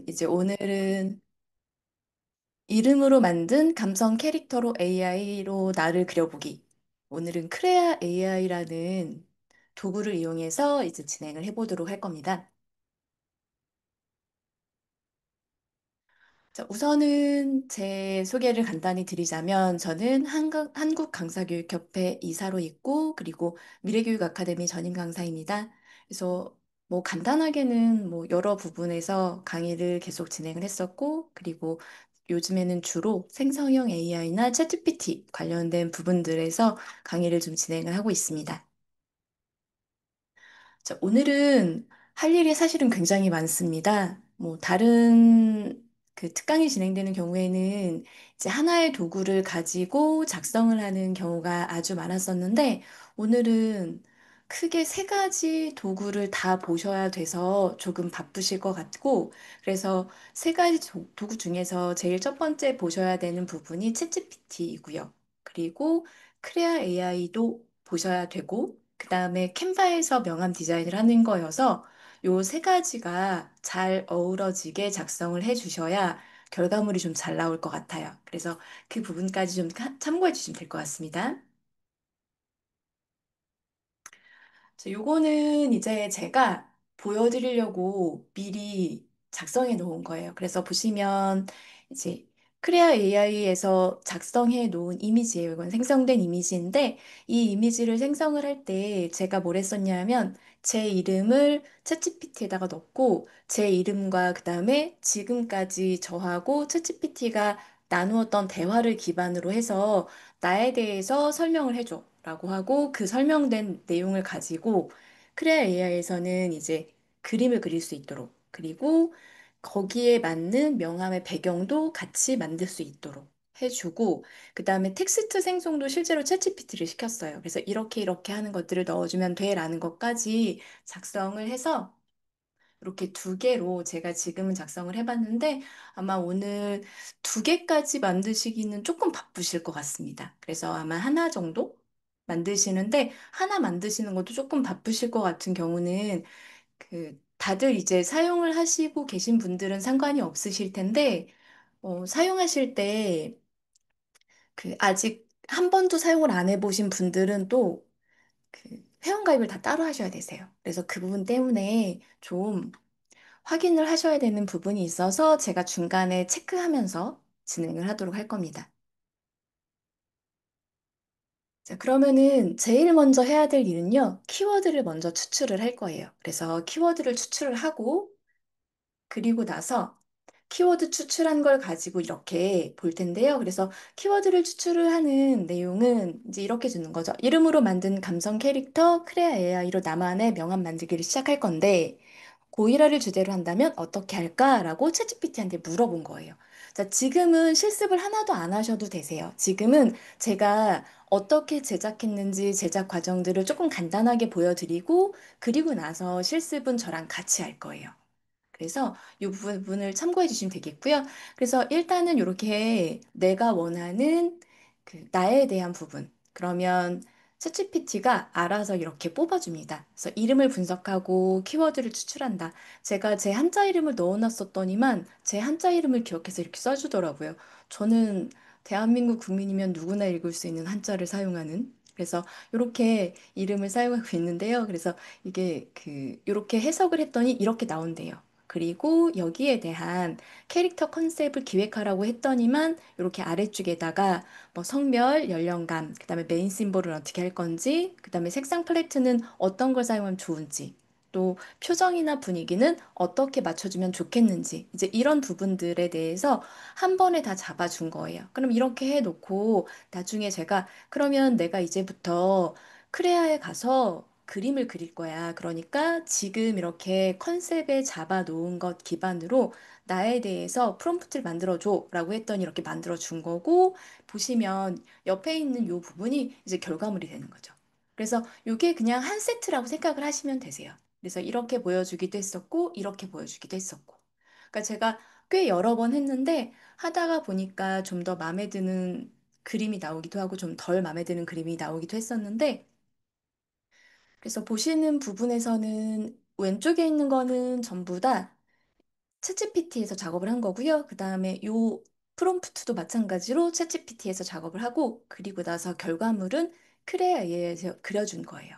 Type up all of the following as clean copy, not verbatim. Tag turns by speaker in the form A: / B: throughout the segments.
A: 이제 오늘은 이름으로 만든 감성 캐릭터로 AI로 나를 그려보기. 오늘은 크레아 AI라는 도구를 이용해서 이제 진행을 해보도록 할 겁니다. 자, 우선은 제 소개를 간단히 드리자면 저는 한국 강사교육협회 이사로 있고 그리고 미래교육 아카데미 전임 강사입니다. 그래서 뭐 간단하게는 뭐 여러 부분에서 강의를 계속 진행을 했었고 그리고 요즘에는 주로 생성형 AI나 챗GPT 관련된 부분들에서 강의를 좀 진행을 하고 있습니다. 자, 오늘은 할 일이 사실은 굉장히 많습니다. 뭐, 다른 그 특강이 진행되는 경우에는 이제 하나의 도구를 가지고 작성을 하는 경우가 아주 많았었는데, 오늘은 크게 세 가지 도구를 다 보셔야 돼서 조금 바쁘실 것 같고, 그래서 세 가지 도구 중에서 제일 첫 번째 보셔야 되는 부분이 챗GPT이고요. 그리고 크레아 AI도 보셔야 되고, 그 다음에 캔바에서 명암 디자인을 하는 거여서 요 세 가지가 잘 어우러지게 작성을 해 주셔야 결과물이 좀 잘 나올 것 같아요. 그래서 그 부분까지 좀 참고해 주시면 될 것 같습니다. 요거는 이제 제가 보여드리려고 미리 작성해 놓은 거예요. 그래서 보시면 이제 크레아 AI에서 작성해 놓은 이미지예요. 이건 생성된 이미지인데 이 이미지를 생성을 할 때 제가 뭘 했었냐면 제 이름을 챗GPT에다가 넣고 제 이름과 그다음에 지금까지 저하고 챗GPT가 나누었던 대화를 기반으로 해서 나에 대해서 설명을 해줘. 라고 하고 그 설명된 내용을 가지고 크레아 AI에서는 이제 그림을 그릴 수 있도록 그리고 거기에 맞는 명암의 배경도 같이 만들 수 있도록 해주고 그다음에 텍스트 생성도 실제로 챗GPT를 시켰어요. 그래서 이렇게 하는 것들을 넣어주면 돼라는 것까지 작성을 해서 이렇게 두 개로 제가 지금은 작성을 해봤는데 아마 오늘 두 개까지 만드시기는 조금 바쁘실 것 같습니다. 그래서 아마 하나 정도 만드시는데 하나 만드시는 것도 조금 바쁘실 것 같은 경우는 그 다들 이제 사용을 하시고 계신 분들은 상관이 없으실 텐데 사용하실 때 그 아직 한 번도 사용을 안 해보신 분들은 또 그 회원가입을 다 따로 하셔야 되세요. 그래서 그 부분 때문에 좀 확인을 하셔야 되는 부분이 있어서 제가 중간에 체크하면서 진행을 하도록 할 겁니다. 자, 그러면은 제일 먼저 해야 될 일은요, 키워드를 먼저 추출을 할 거예요. 그래서 키워드를 추출을 하고, 그리고 나서 키워드 추출한 걸 가지고 이렇게 볼 텐데요. 그래서 키워드를 추출을 하는 내용은 이제 이렇게 주는 거죠. 이름으로 만든 감성 캐릭터 크레아 AI로 나만의 명함 만들기를 시작할 건데, 고일화를 주제로 한다면 어떻게 할까라고 챗GPT한테 물어본 거예요. 자, 지금은 실습을 하나도 안 하셔도 되세요. 지금은 제가 어떻게 제작했는지 제작 과정들을 조금 간단하게 보여드리고, 그리고 나서 실습은 저랑 같이 할 거예요. 그래서 이 부분을 참고해 주시면 되겠고요. 그래서 일단은 이렇게 내가 원하는 그 나에 대한 부분. 그러면 챗GPT가 알아서 이렇게 뽑아줍니다. 그래서 이름을 분석하고 키워드를 추출한다. 제가 제 한자 이름을 넣어놨었더니만 제 한자 이름을 기억해서 이렇게 써주더라고요. 저는 대한민국 국민이면 누구나 읽을 수 있는 한자를 사용하는 그래서 이렇게 이름을 사용하고 있는데요. 그래서 이게 이렇게 해석을 했더니 이렇게 나온대요. 그리고 여기에 대한 캐릭터 컨셉을 기획하라고 했더니만 이렇게 아래쪽에다가 뭐 성별, 연령감, 그다음에 메인 심볼은 어떻게 할 건지, 그다음에 색상 팔레트는 어떤 걸 사용하면 좋은지, 또 표정이나 분위기는 어떻게 맞춰주면 좋겠는지, 이제 이런 부분들에 대해서 한 번에 다 잡아준 거예요. 그럼 이렇게 해놓고 나중에 제가 그러면 내가 이제부터 크레아에 가서 그림을 그릴 거야. 그러니까 지금 이렇게 컨셉에 잡아 놓은 것 기반으로 나에 대해서 프롬프트를 만들어 줘라고 했더니 이렇게 만들어 준 거고 보시면 옆에 있는 요 부분이 이제 결과물이 되는 거죠. 그래서 이게 그냥 한 세트라고 생각을 하시면 되세요. 그래서 이렇게 보여주기도 했었고 이렇게 보여주기도 했었고. 그러니까 제가 꽤 여러 번 했는데 하다가 보니까 좀 더 마음에 드는 그림이 나오기도 하고 좀 덜 마음에 드는 그림이 나오기도 했었는데 그래서 보시는 부분에서는 왼쪽에 있는 거는 전부 다 챗GPT에서 작업을 한 거고요. 그 다음에 요 프롬프트도 마찬가지로 챗GPT에서 작업을 하고, 그리고 나서 결과물은 크레아 AI에서 그려준 거예요.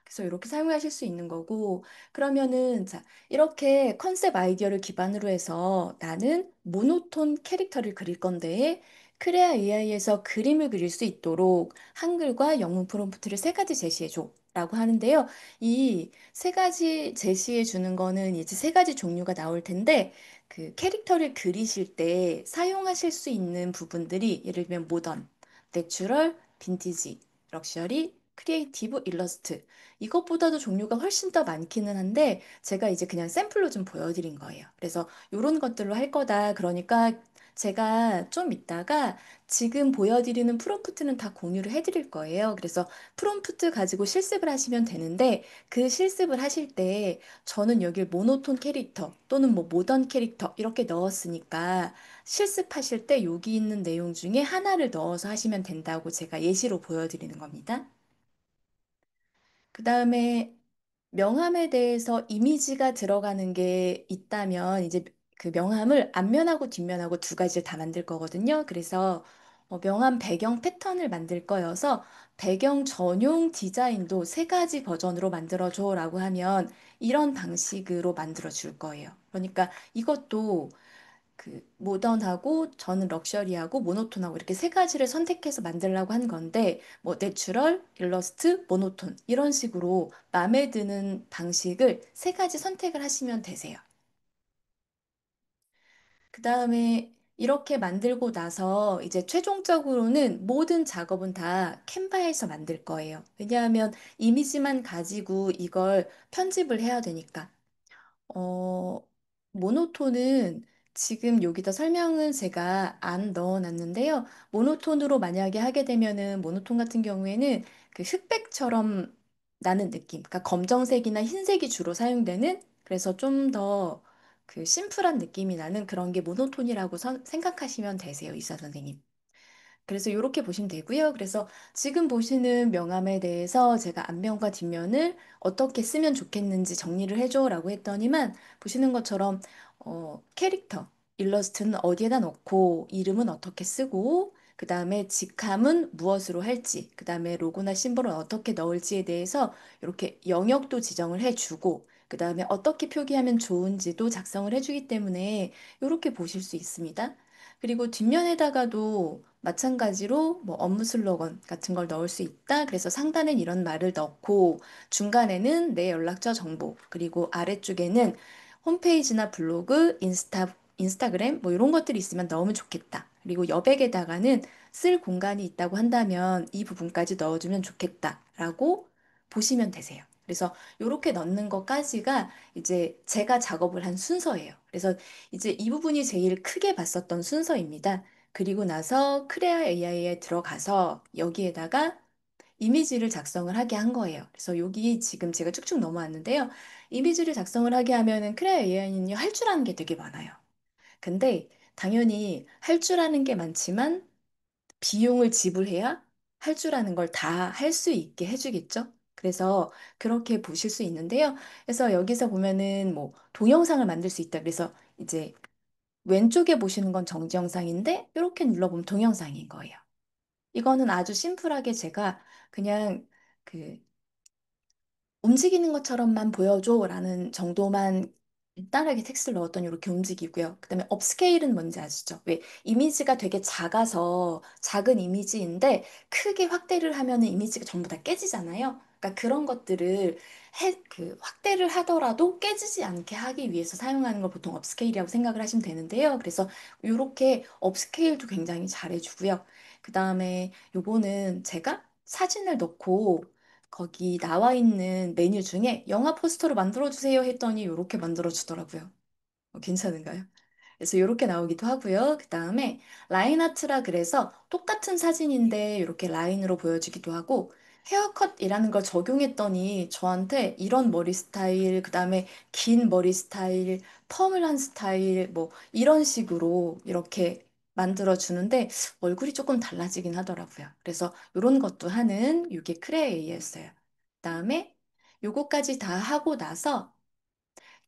A: 그래서 이렇게 사용하실 수 있는 거고, 그러면은, 자, 이렇게 컨셉 아이디어를 기반으로 해서 나는 모노톤 캐릭터를 그릴 건데, 크레아 AI에서 그림을 그릴 수 있도록 한글과 영문 프롬프트를 세 가지 제시해 줘. 라고 하는데요. 이 세 가지 제시해 주는 거는 이제 세 가지 종류가 나올 텐데, 그 캐릭터를 그리실 때 사용하실 수 있는 부분들이 예를 들면 모던, 내추럴, 빈티지, 럭셔리, 크리에이티브, 일러스트. 이것보다도 종류가 훨씬 더 많기는 한데 제가 이제 그냥 샘플로 좀 보여드린 거예요. 그래서 이런 것들로 할 거다. 그러니까 제가 좀 이따가 지금 보여드리는 프롬프트는 다 공유를 해드릴 거예요. 그래서 프롬프트 가지고 실습을 하시면 되는데 그 실습을 하실 때 저는 여기 모노톤 캐릭터 또는 뭐 모던 캐릭터 이렇게 넣었으니까 실습하실 때 여기 있는 내용 중에 하나를 넣어서 하시면 된다고 제가 예시로 보여드리는 겁니다. 그 다음에 명함에 대해서 이미지가 들어가는 게 있다면 이제 그 명함을 앞면하고 뒷면하고 두 가지를 다 만들 거거든요. 그래서 명함 배경 패턴을 만들 거여서 배경 전용 디자인도 세 가지 버전으로 만들어줘라고 하면 이런 방식으로 만들어 줄 거예요. 그러니까 이것도 그 모던하고 저는 럭셔리하고 모노톤하고 이렇게 세 가지를 선택해서 만들려고 한 건데 뭐 내추럴, 일러스트, 모노톤 이런 식으로 마음에 드는 방식을 세 가지 선택을 하시면 되세요. 그 다음에 이렇게 만들고 나서 이제 최종적으로는 모든 작업은 다 캔바에서 만들 거예요. 왜냐하면 이미지만 가지고 이걸 편집을 해야 되니까. 어, 모노톤은 지금 여기다 설명은 제가 안 넣어놨는데요. 모노톤으로 만약에 하게 되면은 모노톤 같은 경우에는 그 흑백처럼 나는 느낌, 그러니까 검정색이나 흰색이 주로 사용되는 그래서 좀 더 그 심플한 느낌이 나는 그런 게 모노톤이라고 생각하시면 되세요, 이사 선생님. 그래서 이렇게 보시면 되고요. 그래서 지금 보시는 명함에 대해서 제가 앞면과 뒷면을 어떻게 쓰면 좋겠는지 정리를 해줘라고 했더니만 보시는 것처럼 캐릭터, 일러스트는 어디에다 넣고 이름은 어떻게 쓰고 그 다음에 직함은 무엇으로 할지, 그 다음에 로고나 심볼은 어떻게 넣을지에 대해서 이렇게 영역도 지정을 해주고 그 다음에 어떻게 표기하면 좋은지도 작성을 해주기 때문에 이렇게 보실 수 있습니다. 그리고 뒷면에다가도 마찬가지로 뭐 업무 슬로건 같은 걸 넣을 수 있다. 그래서 상단엔 이런 말을 넣고 중간에는 내 연락처 정보, 그리고 아래쪽에는 홈페이지나 블로그, 인스타그램 뭐 이런 것들이 있으면 넣으면 좋겠다. 그리고 여백에다가는 쓸 공간이 있다고 한다면 이 부분까지 넣어주면 좋겠다라고 보시면 되세요. 그래서 이렇게 넣는 것까지가 이제 제가 작업을 한 순서예요. 그래서 이제 이 부분이 제일 크게 봤었던 순서입니다. 그리고 나서 크레아 AI에 들어가서 여기에다가 이미지를 작성을 하게 한 거예요. 그래서 여기 지금 제가 쭉쭉 넘어왔는데요. 이미지를 작성을 하게 하면은 크레아 AI는요, 할 줄 아는 게 되게 많아요. 근데 당연히 할 줄 아는 게 많지만 비용을 지불해야 할 줄 아는 걸 다 할 수 있게 해주겠죠? 그래서 그렇게 보실 수 있는데요. 그래서 여기서 보면은 뭐 동영상을 만들 수 있다. 그래서 이제 왼쪽에 보시는 건 정지 영상인데 이렇게 눌러보면 동영상인 거예요. 이거는 아주 심플하게 제가 그냥 그 움직이는 것처럼만 보여줘라는 정도만 간단하게 텍스트를 넣었더니 이렇게 움직이고요. 그다음에 업스케일은 뭔지 아시죠? 왜 이미지가 되게 작아서 작은 이미지인데 크게 확대를 하면은 이미지가 전부 다 깨지잖아요. 그러니까 그런 것들을 그 확대를 하더라도 깨지지 않게 하기 위해서 사용하는 걸 보통 업스케일이라고 생각을 하시면 되는데요. 그래서 이렇게 업스케일도 굉장히 잘해주고요. 그다음에 요거는 제가 사진을 넣고 거기 나와 있는 메뉴 중에 영화 포스터로 만들어주세요 했더니 이렇게 만들어주더라고요. 괜찮은가요? 그래서 이렇게 나오기도 하고요. 그 다음에 라인 아트라 그래서 똑같은 사진인데 이렇게 라인으로 보여주기도 하고 헤어컷이라는 걸 적용했더니 저한테 이런 머리 스타일, 그 다음에 긴 머리 스타일, 펌을 한 스타일, 뭐 이런 식으로 이렇게 만들어 주는데 얼굴이 조금 달라지긴 하더라고요. 그래서 이런 것도 하는 이게 크레에이였어요. 그다음에 요거까지 다 하고 나서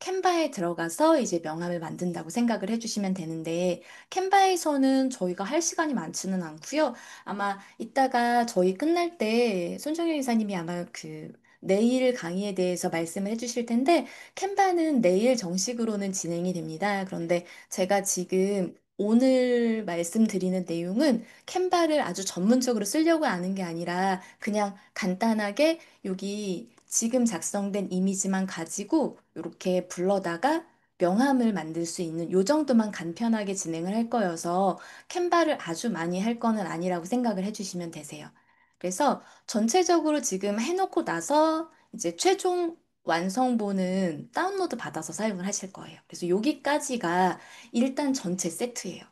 A: 캔바에 들어가서 이제 명함을 만든다고 생각을 해주시면 되는데, 캔바에서는 저희가 할 시간이 많지는 않고요. 아마 이따가 저희 끝날 때 손정혜 이사님이 아마 그 내일 강의에 대해서 말씀을 해주실 텐데, 캔바는 내일 정식으로는 진행이 됩니다. 그런데 제가 지금 오늘 말씀드리는 내용은 캔바를 아주 전문적으로 쓰려고 하는 게 아니라 그냥 간단하게 여기 지금 작성된 이미지만 가지고 이렇게 불러다가 명함을 만들 수 있는 요 정도만 간편하게 진행을 할 거여서 캔바를 아주 많이 할 거는 아니라고 생각을 해주시면 되세요. 그래서 전체적으로 지금 해놓고 나서 이제 최종 완성본은 다운로드 받아서 사용을 하실 거예요. 그래서 여기까지가 일단 전체 세트예요.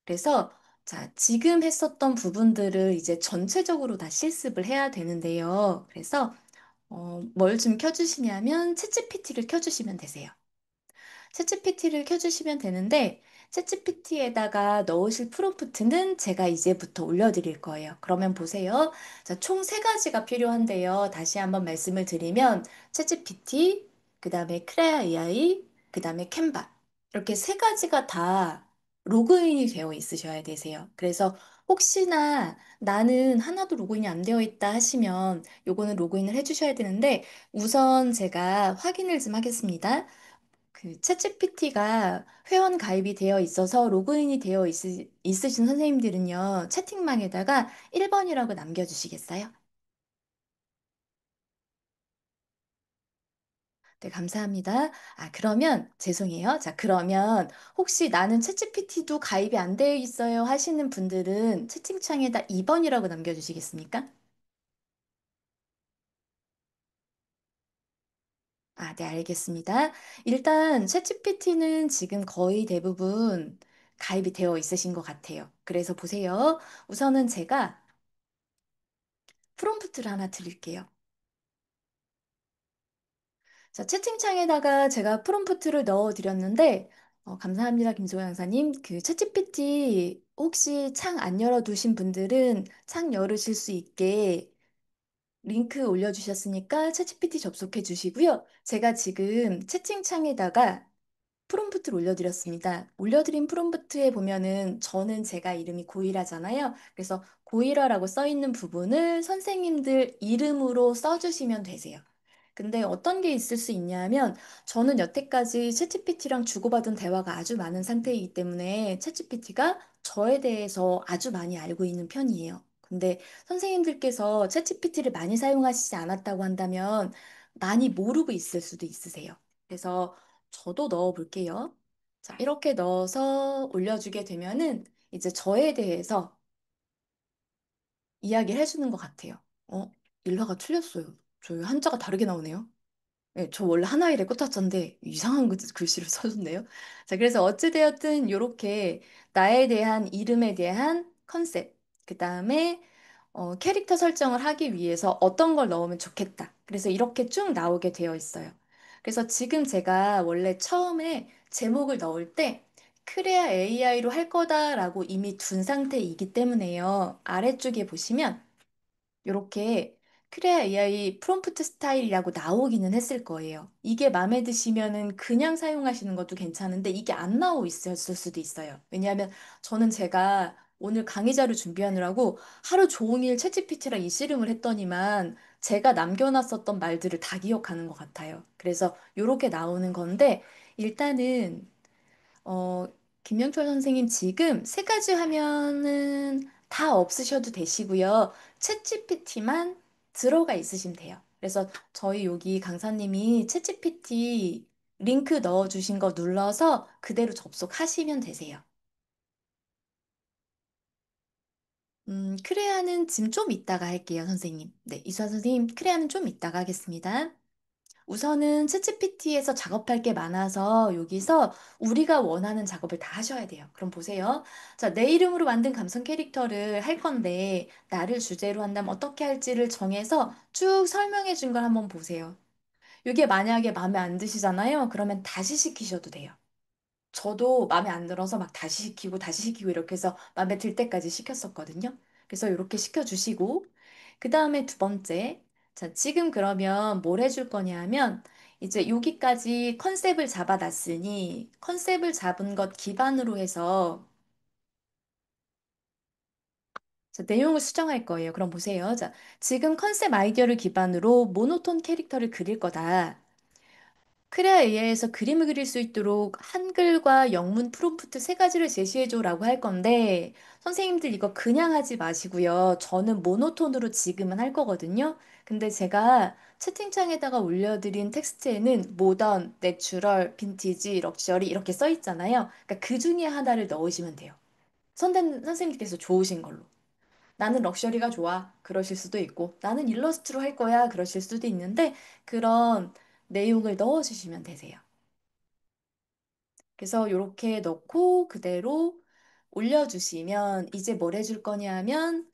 A: 그래서 자, 지금 했었던 부분들을 이제 전체적으로 다 실습을 해야 되는데요. 그래서 뭘 좀 켜주시냐면 챗GPT를 켜주시면 되세요. 챗GPT를 켜주시면 되는데 챗GPT에다가 넣으실 프롬프트는 제가 이제부터 올려드릴 거예요. 그러면 보세요. 자, 총 세 가지가 필요한데요. 다시 한번 말씀을 드리면 챗GPT, 그 다음에 크레아 AI, 그 다음에 캔바 이렇게 세 가지가 다 로그인이 되어 있으셔야 되세요. 그래서 혹시나 나는 하나도 로그인이 안 되어 있다 하시면 요거는 로그인을 해주셔야 되는데 우선 제가 확인을 좀 하겠습니다. 그 챗GPT가 회원 가입이 되어 있어서 로그인이 되어 있으신 선생님들은요, 채팅방에다가 1번이라고 남겨주시겠어요? 네, 감사합니다. 아, 그러면 죄송해요. 자, 그러면 혹시 나는 챗GPT도 가입이 안 되어 있어요 하시는 분들은 채팅창에다 2번이라고 남겨주시겠습니까? 아, 네, 알겠습니다. 일단 챗GPT는 지금 거의 대부분 가입이 되어 있으신 것 같아요. 그래서 보세요. 우선은 제가 프롬프트를 하나 드릴게요. 자, 채팅창에다가 제가 프롬프트를 넣어 드렸는데, 감사합니다, 김소영 강사님. 그 챗GPT 혹시 창 안 열어두신 분들은 창 열으실 수 있게 링크 올려주셨으니까 챗GPT 접속해 주시고요. 제가 지금 채팅창에다가 프롬프트를 올려드렸습니다. 올려드린 프롬프트에 보면은 저는 제가 이름이 고일하잖아요. 그래서 고일화라고 써 있는 부분을 선생님들 이름으로 써주시면 되세요. 근데 어떤 게 있을 수 있냐면 저는 여태까지 챗GPT랑 주고받은 대화가 아주 많은 상태이기 때문에 챗GPT가 저에 대해서 아주 많이 알고 있는 편이에요. 근데 선생님들께서 챗GPT를 많이 사용하시지 않았다고 한다면 많이 모르고 있을 수도 있으세요. 그래서 저도 넣어 볼게요. 자, 이렇게 넣어서 올려주게 되면은 이제 저에 대해서 이야기를 해주는 것 같아요. 일화가 틀렸어요. 저희 한자가 다르게 나오네요. 네, 저 원래 하나일에 꽃화자인데 이상한 글씨를 써줬네요. 자, 그래서 어찌되었든 이렇게 나에 대한 이름에 대한 컨셉, 그 다음에 캐릭터 설정을 하기 위해서 어떤 걸 넣으면 좋겠다. 그래서 이렇게 쭉 나오게 되어 있어요. 그래서 지금 제가 원래 처음에 제목을 넣을 때 크레아 AI로 할 거다라고 이미 둔 상태이기 때문에요. 아래쪽에 보시면 이렇게 크레아 AI 프롬프트 스타일이라고 나오기는 했을 거예요. 이게 마음에 드시면은 그냥 사용하시는 것도 괜찮은데 이게 안 나오고 있었을 수도 있어요. 왜냐하면 저는 제가 오늘 강의자를 준비하느라고 하루 종일 챗GPT랑 이 씨름을 했더니만 제가 남겨놨었던 말들을 다 기억하는 것 같아요. 그래서 이렇게 나오는 건데 일단은 어, 김영철 선생님 지금 세 가지 화면은 다 없으셔도 되시고요. 챗GPT만 들어가 있으시면 돼요. 그래서 저희 여기 강사님이 챗GPT 링크 넣어주신 거 눌러서 그대로 접속하시면 되세요. 크레아는 지금 좀 이따가 할게요, 선생님. 네, 이수아 선생님, 크레아는 좀 이따가 하겠습니다. 우선은 챗GPT에서 작업할 게 많아서 여기서 우리가 원하는 작업을 다 하셔야 돼요. 그럼 보세요. 자, 내 이름으로 만든 감성 캐릭터를 할 건데 나를 주제로 한다면 어떻게 할지를 정해서 쭉 설명해 준 걸 한번 보세요. 이게 만약에 마음에 안 드시잖아요. 그러면 다시 시키셔도 돼요. 저도 마음에 안 들어서 막 다시 시키고 이렇게 해서 마음에 들 때까지 시켰었거든요. 그래서 이렇게 시켜주시고, 그 다음에 두 번째. 자, 지금 그러면 뭘 해줄 거냐 하면, 이제 여기까지 컨셉을 잡아놨으니 컨셉을 잡은 것 기반으로 해서 자, 내용을 수정할 거예요. 그럼 보세요. 자, 지금 컨셉 아이디어를 기반으로 모노톤 캐릭터를 그릴 거다. 크레아 AI에서 그림을 그릴 수 있도록 한글과 영문 프롬프트 세 가지를 제시해줘라고 할 건데, 선생님들 이거 그냥 하지 마시고요. 저는 모노톤으로 지금은 할 거거든요. 근데 제가 채팅창에다가 올려드린 텍스트에는 모던, 내추럴, 빈티지, 럭셔리 이렇게 써 있잖아요. 그러니까 그 중에 하나를 넣으시면 돼요. 선생님께서 좋으신 걸로. 나는 럭셔리가 좋아. 그러실 수도 있고, 나는 일러스트로 할 거야. 그러실 수도 있는데, 그런 내용을 넣어주시면 되세요. 그래서 이렇게 넣고 그대로 올려주시면 이제 뭘 해줄 거냐 하면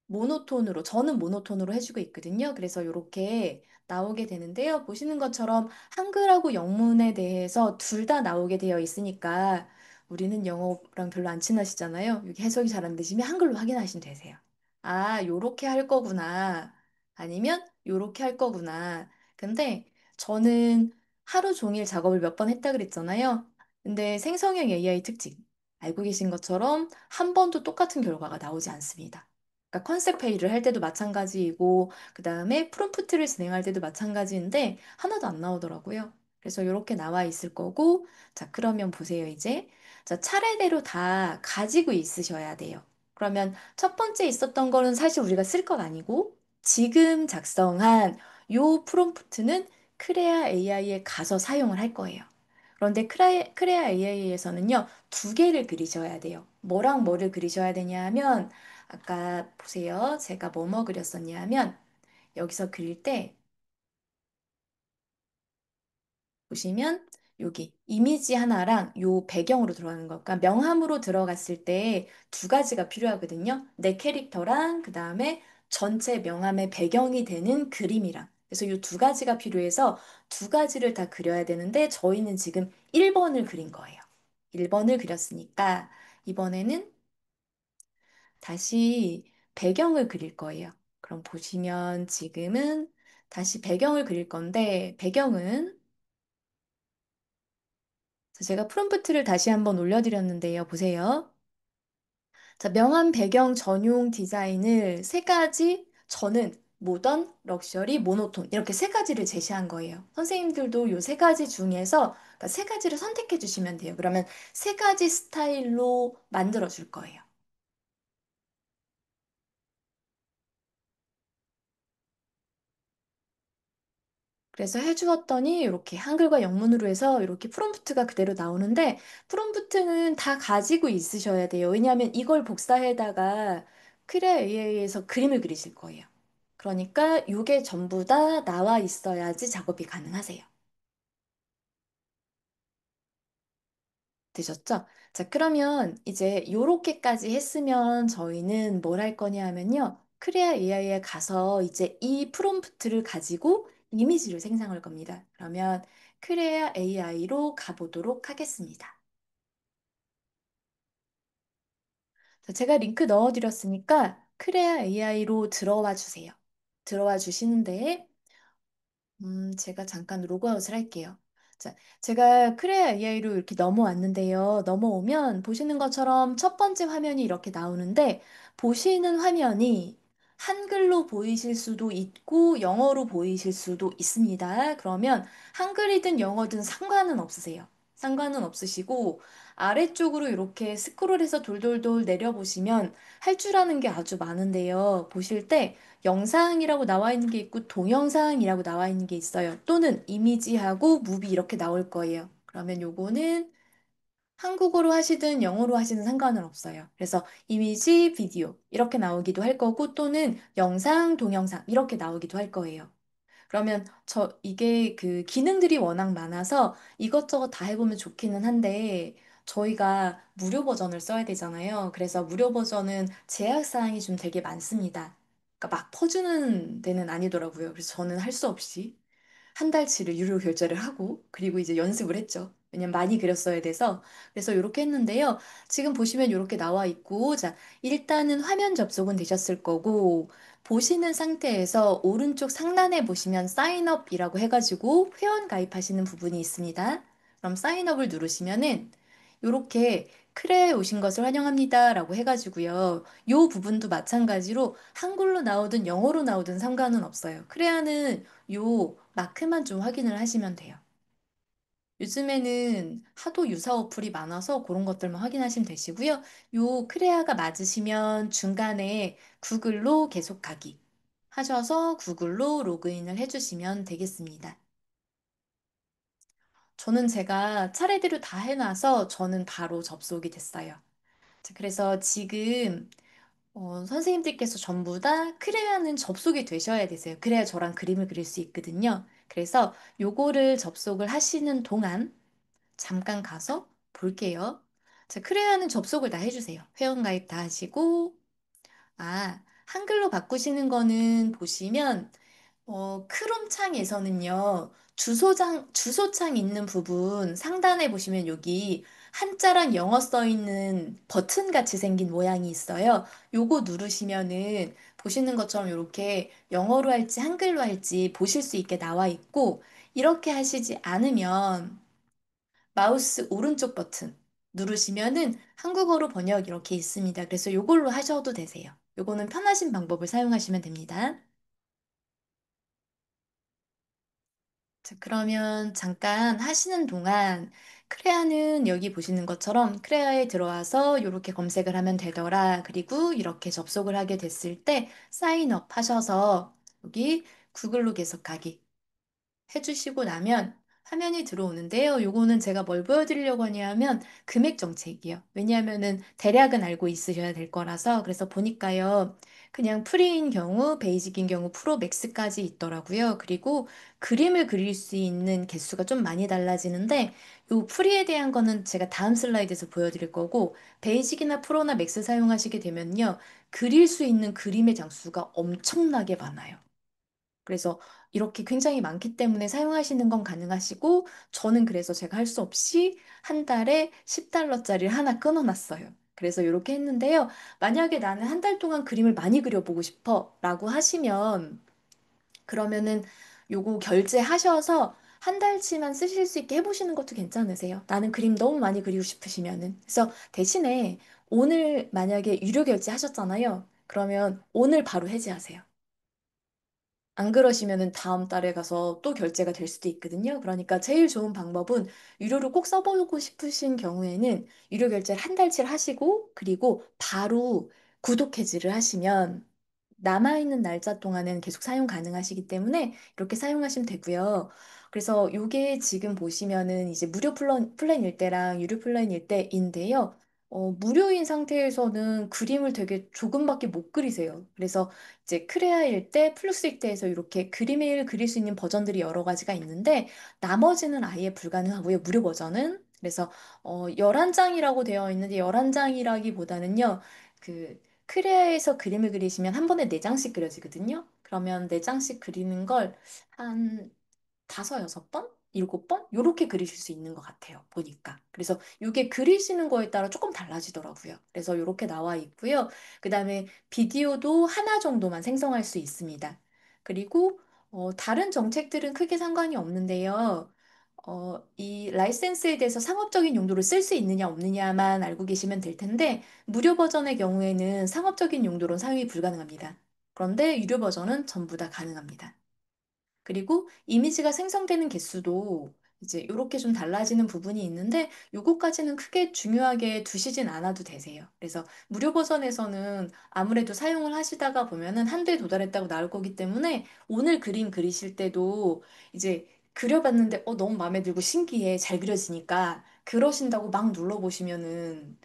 A: 모노톤으로, 저는 모노톤으로 해주고 있거든요. 그래서 이렇게 나오게 되는데요. 보시는 것처럼 한글하고 영문에 대해서 둘 다 나오게 되어 있으니까 우리는 영어랑 별로 안 친하시잖아요. 여기 해석이 잘 안 되시면 한글로 확인하시면 되세요. 아, 요렇게 할 거구나. 아니면 요렇게 할 거구나. 근데 저는 하루 종일 작업을 몇 번 했다 그랬잖아요. 근데 생성형 AI 특징. 알고 계신 것처럼 한 번도 똑같은 결과가 나오지 않습니다. 그러니까 컨셉 회의를 할 때도 마찬가지이고, 그 다음에 프롬프트를 진행할 때도 마찬가지인데, 하나도 안 나오더라고요. 그래서 이렇게 나와 있을 거고, 자, 그러면 보세요, 이제. 자, 차례대로 다 가지고 있으셔야 돼요. 그러면 첫 번째 있었던 거는 사실 우리가 쓸 건 아니고, 지금 작성한 요 프롬프트는 크레아 AI에 가서 사용을 할 거예요. 그런데 크레아 AI에서는요, 두 개를 그리셔야 돼요. 뭐랑 뭐를 그리셔야 되냐 하면, 아까 보세요. 제가 뭐뭐 그렸었냐 하면 여기서 그릴 때 보시면 여기 이미지 하나랑 요 배경으로 들어가는 거. 그러니까 명함으로 들어갔을 때 두 가지가 필요하거든요. 내 캐릭터랑 그 다음에 전체 명함의 배경이 되는 그림이랑. 그래서 요 두 가지가 필요해서 두 가지를 다 그려야 되는데 저희는 지금 1번을 그린 거예요. 1번을 그렸으니까 이번에는 다시 배경을 그릴 거예요. 그럼 보시면 지금은 다시 배경을 그릴 건데 배경은 제가 프롬프트를 다시 한번 올려드렸는데요. 보세요. 자, 명함 배경 전용 디자인을 세 가지 저는 모던, 럭셔리, 모노톤 이렇게 세 가지를 제시한 거예요. 선생님들도 요 세 가지 중에서 그러니까 세 가지를 선택해 주시면 돼요. 그러면 세 가지 스타일로 만들어 줄 거예요. 그래서 해주었더니 이렇게 한글과 영문으로 해서 이렇게 프롬프트가 그대로 나오는데 프롬프트는 다 가지고 있으셔야 돼요. 왜냐하면 이걸 복사해다가 크레 AI에서 그림을 그리실 거예요. 그러니까 이게 전부 다 나와 있어야지 작업이 가능하세요. 되셨죠? 자, 그러면 이제 요렇게까지 했으면 저희는 뭘 할 거냐 하면요. 크레아 AI에 가서 이제 이 프롬프트를 가지고 이미지를 생성할 겁니다. 그러면 크레아 AI로 가보도록 하겠습니다. 자, 제가 링크 넣어드렸으니까 크레아 AI로 들어와 주세요. 들어와 주시는데 제가 잠깐 로그아웃을 할게요. 자, 제가 크레아 AI로 이렇게 넘어왔는데요. 넘어오면 보시는 것처럼 첫 번째 화면이 이렇게 나오는데 보시는 화면이 한글로 보이실 수도 있고 영어로 보이실 수도 있습니다. 그러면 한글이든 영어든 상관은 없으세요. 상관은 없으시고 아래쪽으로 이렇게 스크롤해서 돌돌돌 내려보시면 할 줄 아는 게 아주 많은데요. 보실 때 영상이라고 나와 있는 게 있고 동영상이라고 나와 있는 게 있어요. 또는 이미지하고 무비 이렇게 나올 거예요. 그러면 요거는 한국어로 하시든 영어로 하시든 상관은 없어요. 그래서 이미지, 비디오 이렇게 나오기도 할 거고 또는 영상, 동영상 이렇게 나오기도 할 거예요. 그러면 이게 그 기능들이 워낙 많아서 이것저것 다 해보면 좋기는 한데 저희가 무료 버전을 써야 되잖아요. 그래서 무료 버전은 제약 사항이 좀 되게 많습니다. 그러니까 막 퍼주는 데는 아니더라고요. 그래서 저는 할 수 없이 한 달치를 유료 결제를 하고 그리고 이제 연습을 했죠. 왜냐면 많이 그렸어야 돼서. 그래서 이렇게 했는데요. 지금 보시면 이렇게 나와 있고, 자, 일단은 화면 접속은 되셨을 거고, 보시는 상태에서 오른쪽 상단에 보시면 사인업이라고 해가지고 회원 가입하시는 부분이 있습니다. 그럼 사인업을 누르시면은 이렇게 크레에 오신 것을 환영합니다 라고 해가지고요. 요 부분도 마찬가지로 한글로 나오든 영어로 나오든 상관은 없어요. 크레아는 요 마크만 좀 확인을 하시면 돼요. 요즘에는 하도 유사 어플이 많아서 그런 것들만 확인하시면 되시고요. 요 크레아가 맞으시면 중간에 구글로 계속 가기 하셔서 구글로 로그인을 해주시면 되겠습니다. 저는 제가 차례대로 다 해놔서 저는 바로 접속이 됐어요. 자, 그래서 지금 선생님들께서 전부 다 크레아는 접속이 되셔야 되세요. 그래야 저랑 그림을 그릴 수 있거든요. 그래서 요거를 접속을 하시는 동안 잠깐 가서 볼게요. 자, 크레아는 접속을 다 해주세요. 회원가입 다 하시고, 한글로 바꾸시는 거는 보시면 크롬 창에서는요, 주소창 있는 부분 상단에 보시면 여기 한자랑 영어 써 있는 버튼 같이 생긴 모양이 있어요. 요거 누르시면은 보시는 것처럼 이렇게 영어로 할지 한글로 할지 보실 수 있게 나와 있고, 이렇게 하시지 않으면 마우스 오른쪽 버튼 누르시면은 한국어로 번역 이렇게 있습니다. 그래서 요걸로 하셔도 되세요. 요거는 편하신 방법을 사용하시면 됩니다. 자, 그러면 잠깐 하시는 동안 크레아는 여기 보시는 것처럼 크레아에 들어와서 이렇게 검색을 하면 되더라. 그리고 이렇게 접속을 하게 됐을 때 사인업 하셔서 여기 구글로 계속하기 해주시고 나면 화면이 들어오는데요. 요거는 제가 뭘 보여드리려고 하냐면 금액 정책이요. 왜냐하면은 대략은 알고 있으셔야 될 거라서 그래서 보니까요. 그냥 프리인 경우, 베이직인 경우 프로 맥스까지 있더라고요. 그리고 그림을 그릴 수 있는 개수가 좀 많이 달라지는데 요 프리에 대한 거는 제가 다음 슬라이드에서 보여드릴 거고 베이직이나 프로나 맥스 사용하시게 되면요. 그릴 수 있는 그림의 장수가 엄청나게 많아요. 그래서 이렇게 굉장히 많기 때문에 사용하시는 건 가능하시고, 저는 그래서 제가 할 수 없이 한 달에 10달러짜리를 하나 끊어놨어요. 그래서 이렇게 했는데요. 만약에 나는 한 달 동안 그림을 많이 그려보고 싶어 라고 하시면, 그러면은 요거 결제하셔서 한 달치만 쓰실 수 있게 해보시는 것도 괜찮으세요. 나는 그림 너무 많이 그리고 싶으시면은. 그래서 대신에 오늘 만약에 유료 결제하셨잖아요. 그러면 오늘 바로 해지하세요. 안 그러시면은 다음 달에 가서 또 결제가 될 수도 있거든요. 그러니까 제일 좋은 방법은 유료로 꼭 써보고 싶으신 경우에는 유료 결제를 한 달치를 하시고 그리고 바로 구독 해지를 하시면 남아있는 날짜 동안은 계속 사용 가능하시기 때문에 이렇게 사용하시면 되고요. 그래서 요게 지금 보시면은 이제 무료 플랜일 때랑 유료 플랜일 때인데요. 무료인 상태에서는 그림을 되게 조금밖에 못 그리세요. 그래서 이제 크레아일 때, 플루스일 때에서 이렇게 그림을 그릴 수 있는 버전들이 여러 가지가 있는데, 나머지는 아예 불가능하고요. 무료 버전은. 그래서, 11장이라고 되어 있는데, 11장이라기보다는요, 크레아에서 그림을 그리시면 한 번에 4장씩 그려지거든요. 그러면 4장씩 그리는 걸 한 5, 6번? 7번? 요렇게 그리실 수 있는 것 같아요. 보니까. 그래서 이게 그리시는 거에 따라 조금 달라지더라고요. 그래서 이렇게 나와 있고요. 그 다음에 비디오도 하나 정도만 생성할 수 있습니다. 그리고 다른 정책들은 크게 상관이 없는데요. 이 라이센스에 대해서 상업적인 용도로 쓸 수 있느냐 없느냐만 알고 계시면 될 텐데 무료 버전의 경우에는 상업적인 용도로는 사용이 불가능합니다. 그런데 유료 버전은 전부 다 가능합니다. 그리고 이미지가 생성되는 개수도 이제 이렇게 좀 달라지는 부분이 있는데 요거까지는 크게 중요하게 두시진 않아도 되세요. 그래서 무료 버전에서는 아무래도 사용을 하시다가 보면은 한도에 도달했다고 나올 거기 때문에 오늘 그림 그리실 때도 이제 그려봤는데 너무 마음에 들고 신기해 잘 그려지니까 그러신다고 막 눌러보시면은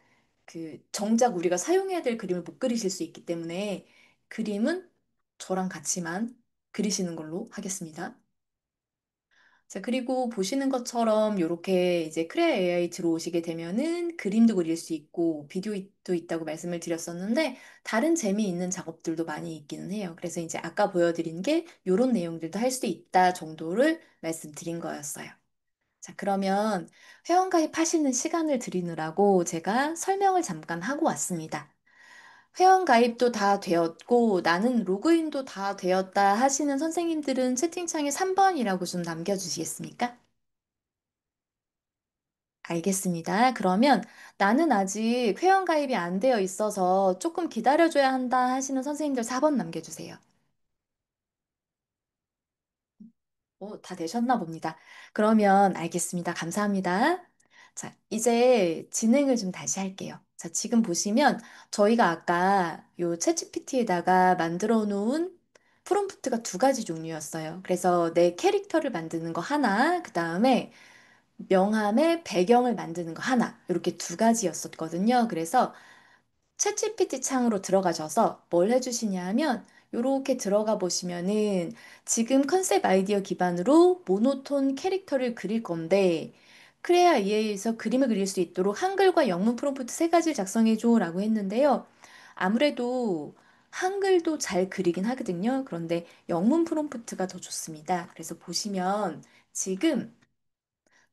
A: 정작 우리가 사용해야 될 그림을 못 그리실 수 있기 때문에 그림은 저랑 같이만 그리시는 걸로 하겠습니다. 자, 그리고 보시는 것처럼 이렇게 이제 크레아 AI 들어오시게 되면은 그림도 그릴 수 있고 비디오도 있다고 말씀을 드렸었는데 다른 재미있는 작업들도 많이 있기는 해요. 그래서 이제 아까 보여드린 게 이런 내용들도 할 수 있다 정도를 말씀드린 거였어요. 자, 그러면 회원가입 하시는 시간을 드리느라고 제가 설명을 잠깐 하고 왔습니다. 회원가입도 다 되었고 나는 로그인도 다 되었다 하시는 선생님들은 채팅창에 3번이라고 좀 남겨주시겠습니까? 알겠습니다. 그러면 나는 아직 회원가입이 안 되어 있어서 조금 기다려줘야 한다 하시는 선생님들 4번 남겨주세요. 다 되셨나 봅니다. 그러면 알겠습니다. 감사합니다. 자, 이제 진행을 좀 다시 할게요. 자, 지금 보시면 저희가 아까 요 챗GPT에다가 만들어 놓은 프롬프트가 두 가지 종류였어요. 그래서 내 캐릭터를 만드는 거 하나, 그 다음에 명함의 배경을 만드는 거 하나, 이렇게 두 가지였었거든요. 그래서 챗GPT 창으로 들어가셔서 뭘 해주시냐면 요렇게 들어가 보시면은 지금 컨셉 아이디어 기반으로 모노톤 캐릭터를 그릴 건데 크레아 EA에서 그림을 그릴 수 있도록 한글과 영문 프롬프트 세 가지를 작성해줘 라고 했는데요. 아무래도 한글도 잘 그리긴 하거든요. 그런데 영문 프롬프트가 더 좋습니다. 그래서 보시면 지금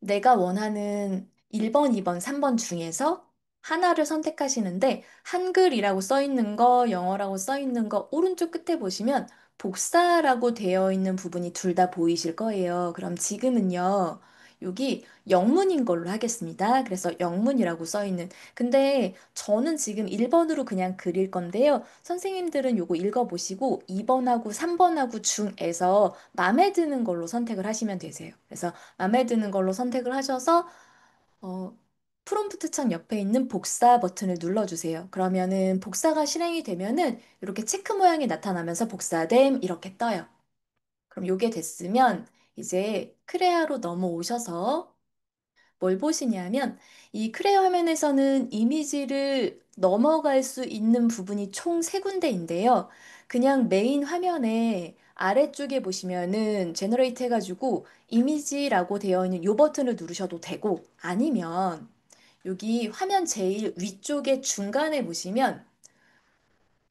A: 내가 원하는 1번, 2번, 3번 중에서 하나를 선택하시는데 한글이라고 써 있는 거, 영어라고 써 있는 거 오른쪽 끝에 보시면 복사라고 되어 있는 부분이 둘 다 보이실 거예요. 그럼 지금은요. 여기 영문인 걸로 하겠습니다. 그래서 영문이라고 써 있는. 근데 저는 지금 1번으로 그냥 그릴 건데요. 선생님들은 요거 읽어보시고 2번하고 3번하고 중에서 마음에 드는 걸로 선택을 하시면 되세요. 그래서 마음에 드는 걸로 선택을 하셔서 어, 프롬프트 창 옆에 있는 복사 버튼을 눌러주세요. 그러면은 복사가 실행이 되면은 이렇게 체크 모양이 나타나면서 복사됨 이렇게 떠요. 그럼 요게 됐으면 이제 크레아로 넘어오셔서 뭘 보시냐면 이 크레아 화면에서는 이미지를 넘어갈 수 있는 부분이 총 세 군데인데요. 그냥 메인 화면에 아래쪽에 보시면은 제너레이트 해가지고 이미지라고 되어 있는 요 버튼을 누르셔도 되고 아니면 여기 화면 제일 위쪽에 중간에 보시면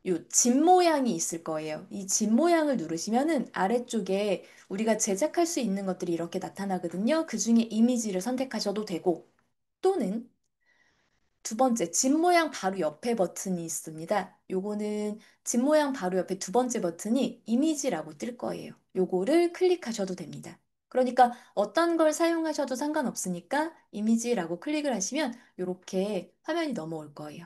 A: 요 집 모양이 있을 거예요. 이 집 모양을 누르시면은 아래쪽에 우리가 제작할 수 있는 것들이 이렇게 나타나거든요. 그 중에 이미지를 선택하셔도 되고 또는 두 번째, 집 모양 바로 옆에 버튼이 있습니다. 요거는 집 모양 바로 옆에 두 번째 버튼이 이미지라고 뜰 거예요. 요거를 클릭하셔도 됩니다. 그러니까 어떤 걸 사용하셔도 상관없으니까 이미지라고 클릭을 하시면 이렇게 화면이 넘어올 거예요.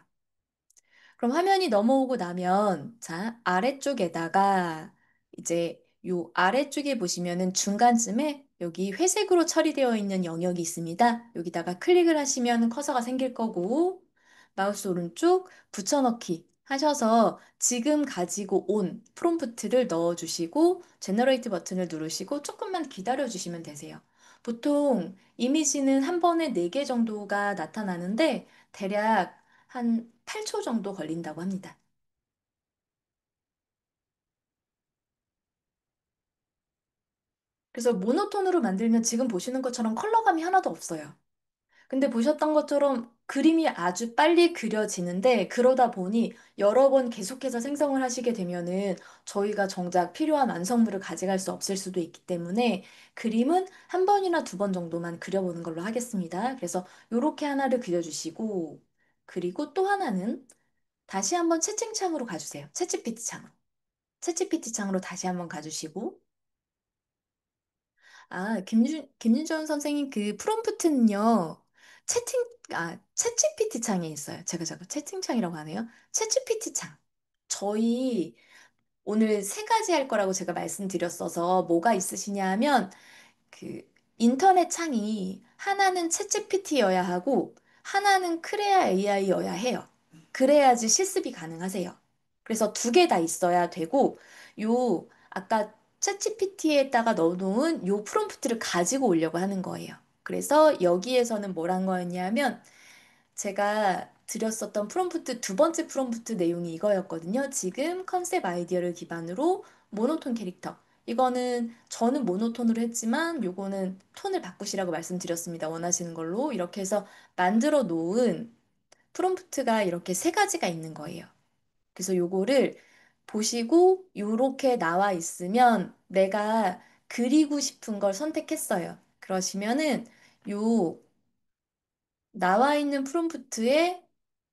A: 그럼 화면이 넘어오고 나면 자, 아래쪽에다가 이제 요 아래쪽에 보시면은 중간쯤에 여기 회색으로 처리되어 있는 영역이 있습니다. 여기다가 클릭을 하시면 커서가 생길 거고 마우스 오른쪽 붙여넣기 하셔서 지금 가지고 온 프롬프트를 넣어주시고 제너레이트 버튼을 누르시고 조금만 기다려 주시면 되세요. 보통 이미지는 한 번에 4개 정도가 나타나는데 대략 한 8초 정도 걸린다고 합니다. 그래서 모노톤으로 만들면 지금 보시는 것처럼 컬러감이 하나도 없어요. 근데 보셨던 것처럼 그림이 아주 빨리 그려지는데 그러다 보니 여러 번 계속해서 생성을 하시게 되면은 저희가 정작 필요한 완성물을 가져갈 수 없을 수도 있기 때문에 그림은 한 번이나 두 번 정도만 그려보는 걸로 하겠습니다. 그래서 요렇게 하나를 그려주시고 그리고 또 하나는 다시 한번 채팅창으로 가주세요. 채찌피티 창으로. 채찌피티 창으로 다시 한번 가주시고 김윤정 선생님 그 프롬프트는요, 챗GPT 창에 있어요. 제가 자꾸 채팅창이라고 하네요. 챗GPT 창. 저희 오늘 세 가지 할 거라고 제가 말씀드렸어서 뭐가 있으시냐 하면 그 인터넷 창이 하나는 챗GPT여야 하고 하나는 크레아 AI여야 해요. 그래야지 실습이 가능하세요. 그래서 두 개 다 있어야 되고 요 아까 챗GPT에다가 넣어놓은 요 프롬프트를 가지고 오려고 하는 거예요. 그래서 여기에서는 뭘 한 거였냐면 제가 드렸었던 프롬프트 두 번째 프롬프트 내용이 이거였거든요. 지금 컨셉 아이디어를 기반으로 모노톤 캐릭터. 이거는 저는 모노톤으로 했지만 요거는 톤을 바꾸시라고 말씀드렸습니다. 원하시는 걸로. 이렇게 해서 만들어 놓은 프롬프트가 이렇게 세 가지가 있는 거예요. 그래서 요거를 보시고 요렇게 나와 있으면 내가 그리고 싶은 걸 선택했어요. 그러시면은 요 나와 있는 프롬프트에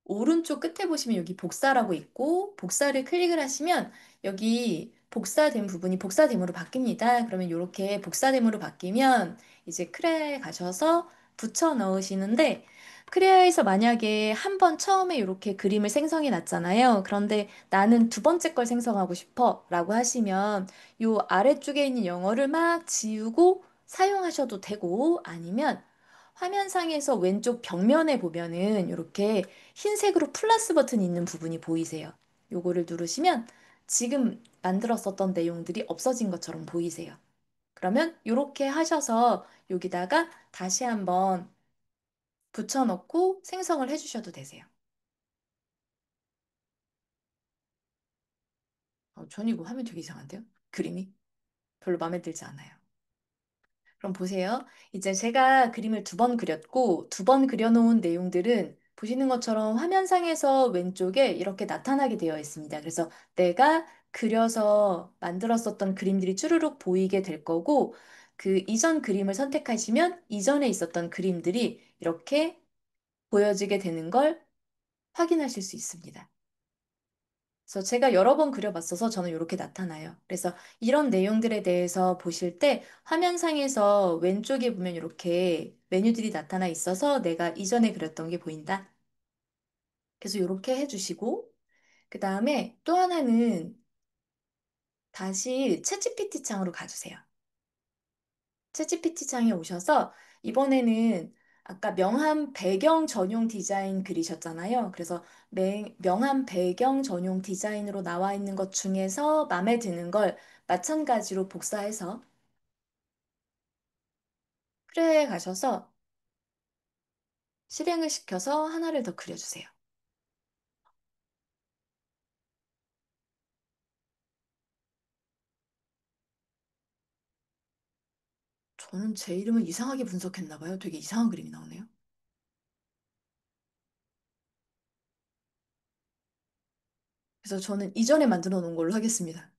A: 오른쪽 끝에 보시면 여기 복사라고 있고 복사를 클릭을 하시면 여기 복사된 부분이 복사됨으로 바뀝니다. 그러면 이렇게 복사됨으로 바뀌면 이제 크레에 가셔서 붙여 넣으시는데 크레아에서 만약에 한 번 처음에 이렇게 그림을 생성해 놨잖아요. 그런데 나는 두 번째 걸 생성하고 싶어 라고 하시면 요 아래쪽에 있는 영어를 막 지우고 사용하셔도 되고 아니면 화면상에서 왼쪽 벽면에 보면은 이렇게 흰색으로 플러스 버튼이 있는 부분이 보이세요. 요거를 누르시면 지금 만들었었던 내용들이 없어진 것처럼 보이세요. 그러면 이렇게 하셔서 여기다가 다시 한번 붙여넣고 생성을 해주셔도 되세요. 전 이거 화면 되게 이상한데요? 그림이 별로 마음에 들지 않아요. 그럼 보세요. 이제 제가 그림을 두 번 그렸고, 두 번 그려놓은 내용들은 보시는 것처럼 화면상에서 왼쪽에 이렇게 나타나게 되어 있습니다. 그래서 내가 그려서 만들었었던 그림들이 쭈루룩 보이게 될 거고, 그 이전 그림을 선택하시면 이전에 있었던 그림들이 이렇게 보여지게 되는 걸 확인하실 수 있습니다. 그래서 제가 여러 번 그려봤어서 저는 이렇게 나타나요. 그래서 이런 내용들에 대해서 보실 때 화면상에서 왼쪽에 보면 이렇게 메뉴들이 나타나 있어서 내가 이전에 그렸던 게 보인다. 그래서 이렇게 해주시고, 그 다음에 또 하나는 다시 챗GPT 창으로 가주세요. 챗GPT 창에 오셔서 이번에는 아까 명함 배경 전용 디자인 그리셨잖아요. 그래서 명함 배경 전용 디자인으로 나와 있는 것 중에서 마음에 드는 걸 마찬가지로 복사해서 프레에 가셔서 실행을 시켜서 하나를 더 그려주세요. 저는 제 이름을 이상하게 분석했나 봐요. 되게 이상한 그림이 나오네요. 그래서 저는 이전에 만들어 놓은 걸로 하겠습니다.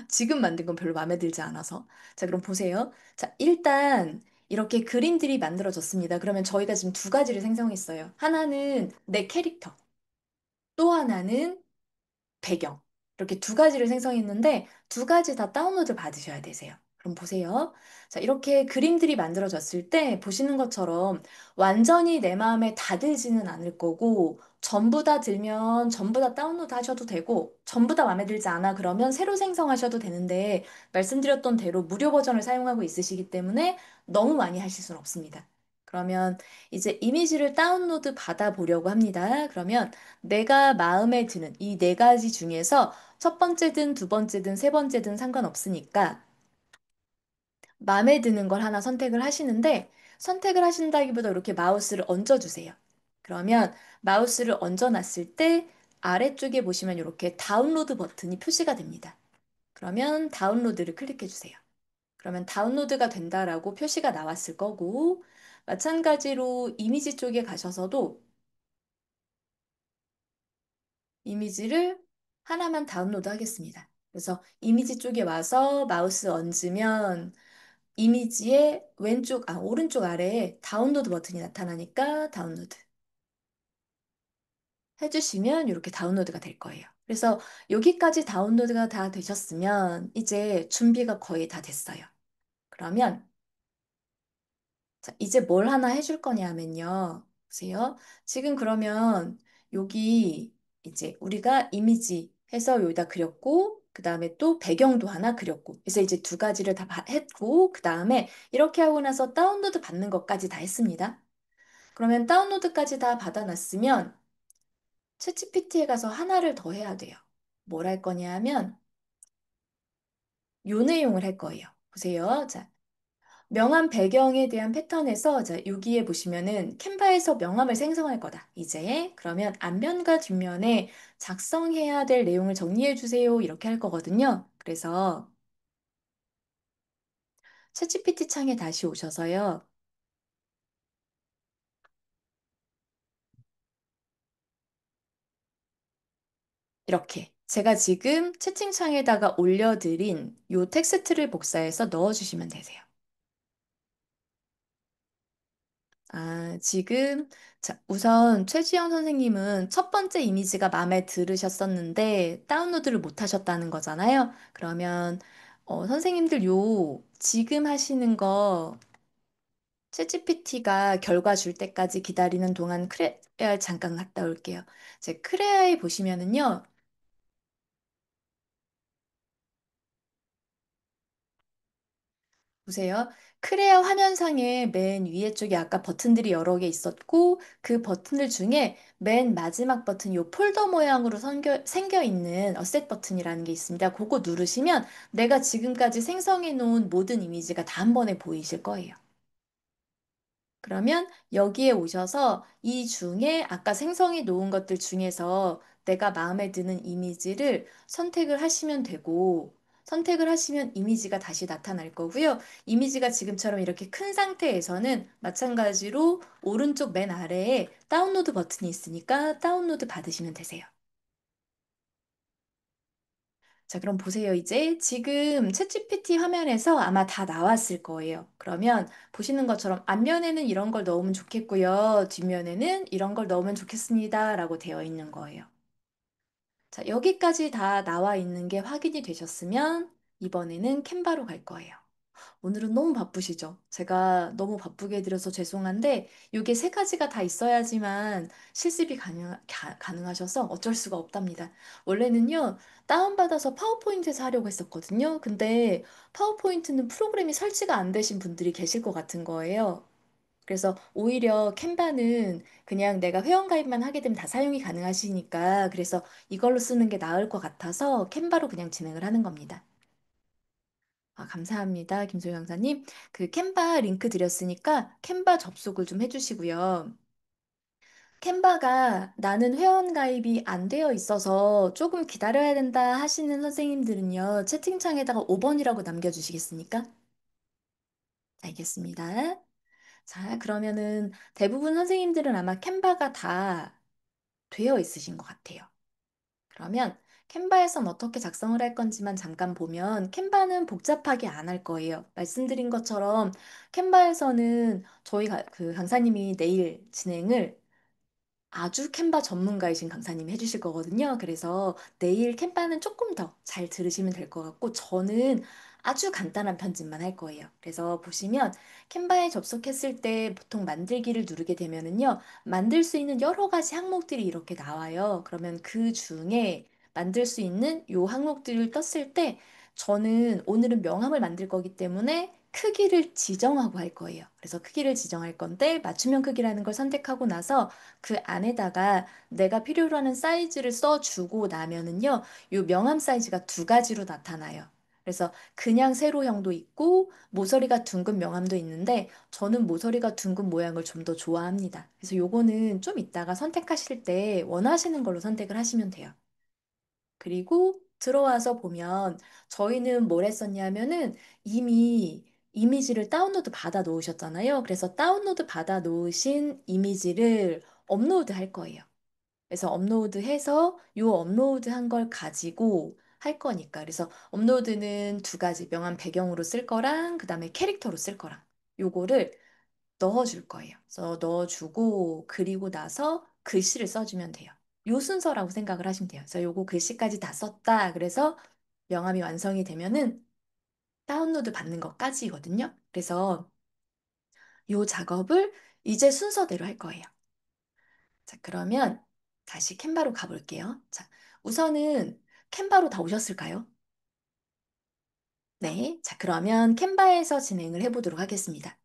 A: 지금 만든 건 별로 마음에 들지 않아서. 자, 그럼 보세요. 자, 일단 이렇게 그림들이 만들어졌습니다. 그러면 저희가 지금 두 가지를 생성했어요. 하나는 내 캐릭터, 또 하나는 배경. 이렇게 두 가지를 생성했는데 두 가지 다 다운로드 받으셔야 되세요. 그럼 보세요. 자, 이렇게 그림들이 만들어졌을 때 보시는 것처럼 완전히 내 마음에 다 들지는 않을 거고 전부 다 들면 전부 다 다운로드 하셔도 되고 전부 다 마음에 들지 않아 그러면 새로 생성하셔도 되는데 말씀드렸던 대로 무료 버전을 사용하고 있으시기 때문에 너무 많이 하실 수는 없습니다. 그러면 이제 이미지를 다운로드 받아 보려고 합니다. 그러면 내가 마음에 드는 이 네 가지 중에서 첫 번째든 두 번째든 세 번째든 상관없으니까 마음에 드는 걸 하나 선택을 하시는데 선택을 하신다기보다 이렇게 마우스를 얹어주세요. 그러면 마우스를 얹어놨을 때 아래쪽에 보시면 이렇게 다운로드 버튼이 표시가 됩니다. 그러면 다운로드를 클릭해 주세요. 그러면 다운로드가 된다라고 표시가 나왔을 거고 마찬가지로 이미지 쪽에 가셔서도 이미지를 하나만 다운로드 하겠습니다. 그래서 이미지 쪽에 와서 마우스 얹으면 이미지의 오른쪽 아래에 다운로드 버튼이 나타나니까 다운로드 해주시면 이렇게 다운로드가 될 거예요. 그래서 여기까지 다운로드가 다 되셨으면 이제 준비가 거의 다 됐어요. 그러면 자, 이제 뭘 하나 해줄 거냐면요. 보세요. 지금 그러면 여기 이제 우리가 이미지 해서 여기다 그렸고, 그 다음에 또 배경도 하나 그렸고, 그래서 이제 두 가지를 다 했고, 그 다음에 이렇게 하고 나서 다운로드 받는 것까지 다 했습니다. 그러면 다운로드까지 다 받아놨으면 챗GPT에 가서 하나를 더 해야 돼요. 뭘 할 거냐 하면 요 내용을 할 거예요. 보세요. 자, 명함 배경에 대한 패턴에서 자, 여기에 보시면은 캔바에서 명함을 생성할 거다. 이제 그러면 앞면과 뒷면에 작성해야 될 내용을 정리해 주세요. 이렇게 할 거거든요. 그래서 챗GPT 창에 다시 오셔서요. 이렇게 제가 지금 채팅창에다가 올려드린 요 텍스트를 복사해서 넣어주시면 되세요. 지금, 자, 우선 최지영 선생님은 첫 번째 이미지가 마음에 들으셨었는데 다운로드를 못 하셨다는 거잖아요. 그러면, 선생님들 지금 하시는 거 챗GPT가 결과 줄 때까지 기다리는 동안 크레아에 잠깐 갔다 올게요. 제 크레아에 보시면은요, 보세요. 크레아 화면상에 맨 위에 쪽에 아까 버튼들이 여러 개 있었고, 그 버튼들 중에 맨 마지막 버튼, 요 폴더 모양으로 생겨 있는 어셋 버튼이라는 게 있습니다. 그거 누르시면 내가 지금까지 생성해 놓은 모든 이미지가 다 한 번에 보이실 거예요. 그러면 여기에 오셔서 이 중에 아까 생성해 놓은 것들 중에서 내가 마음에 드는 이미지를 선택을 하시면 되고, 선택을 하시면 이미지가 다시 나타날 거고요. 이미지가 지금처럼 이렇게 큰 상태에서는 마찬가지로 오른쪽 맨 아래에 다운로드 버튼이 있으니까 다운로드 받으시면 되세요. 자, 그럼 보세요. 이제 지금 챗GPT 화면에서 아마 다 나왔을 거예요. 그러면 보시는 것처럼 앞면에는 이런 걸 넣으면 좋겠고요. 뒷면에는 이런 걸 넣으면 좋겠습니다. 라고 되어 있는 거예요. 자, 여기까지 다 나와 있는 게 확인이 되셨으면 이번에는 캔바로 갈 거예요. 오늘은 너무 바쁘시죠? 제가 너무 바쁘게 해드려서 죄송한데, 이게 세 가지가 다 있어야지만 실습이 가능하셔서 어쩔 수가 없답니다. 원래는요, 다운받아서 파워포인트에서 하려고 했었거든요. 근데 파워포인트는 프로그램이 설치가 안 되신 분들이 계실 것 같은 거예요. 그래서 오히려 캔바는 그냥 내가 회원가입만 하게 되면 다 사용이 가능하시니까, 그래서 이걸로 쓰는 게 나을 것 같아서 캔바로 그냥 진행을 하는 겁니다. 감사합니다. 김소영 강사님. 그 캔바 링크 드렸으니까 캔바 접속을 좀 해주시고요. 캔바가 나는 회원 가입이 안 되어 있어서 조금 기다려야 된다 하시는 선생님들은요, 채팅창에다가 5번이라고 남겨주시겠습니까? 알겠습니다. 자, 그러면은 대부분 선생님들은 아마 캔바가 다 되어 있으신 것 같아요. 그러면 캔바에선 어떻게 작성을 할 건지만 잠깐 보면 캔바는 복잡하게 안 할 거예요. 말씀드린 것처럼 캔바에서는 그 강사님이 내일 진행을 아주 캔바 전문가이신 강사님이 해주실 거거든요. 그래서 내일 캔바는 조금 더 잘 들으시면 될 것 같고, 저는 아주 간단한 편집만 할 거예요. 그래서 보시면 캔바에 접속했을 때 보통 만들기를 누르게 되면은요, 만들 수 있는 여러 가지 항목들이 이렇게 나와요. 그러면 그 중에 만들 수 있는 요 항목들을 떴을 때, 저는 오늘은 명함을 만들 거기 때문에 크기를 지정하고 할 거예요. 그래서 크기를 지정할 건데, 맞춤형 크기라는 걸 선택하고 나서 그 안에다가 내가 필요로 하는 사이즈를 써주고 나면은요, 요 명암 사이즈가 두 가지로 나타나요. 그래서 그냥 세로형도 있고 모서리가 둥근 명암도 있는데 저는 모서리가 둥근 모양을 좀 더 좋아합니다. 그래서 요거는 좀 이따가 선택하실 때 원하시는 걸로 선택을 하시면 돼요. 그리고 들어와서 보면 저희는 뭘 했었냐면은 이미 이미지를 다운로드 받아 놓으셨잖아요. 그래서 다운로드 받아 놓으신 이미지를 업로드 할 거예요. 그래서 업로드해서 요 업로드 한 걸 가지고 할 거니까. 그래서 업로드는 두 가지 명암 배경으로 쓸 거랑 그다음에 캐릭터로 쓸 거랑 요거를 넣어줄 거예요. 그래서 넣어주고 그리고 나서 글씨를 써주면 돼요. 요 순서라고 생각을 하시면 돼요. 그래서 요거 글씨까지 다 썼다. 그래서 명암이 완성이 되면은 다운로드 받는 것까지거든요. 그래서 요 작업을 이제 순서대로 할 거예요. 자, 그러면 다시 캔바로 가볼게요. 자, 우선은 캔바로 다 오셨을까요? 네. 자, 그러면 캔바에서 진행을 해보도록 하겠습니다.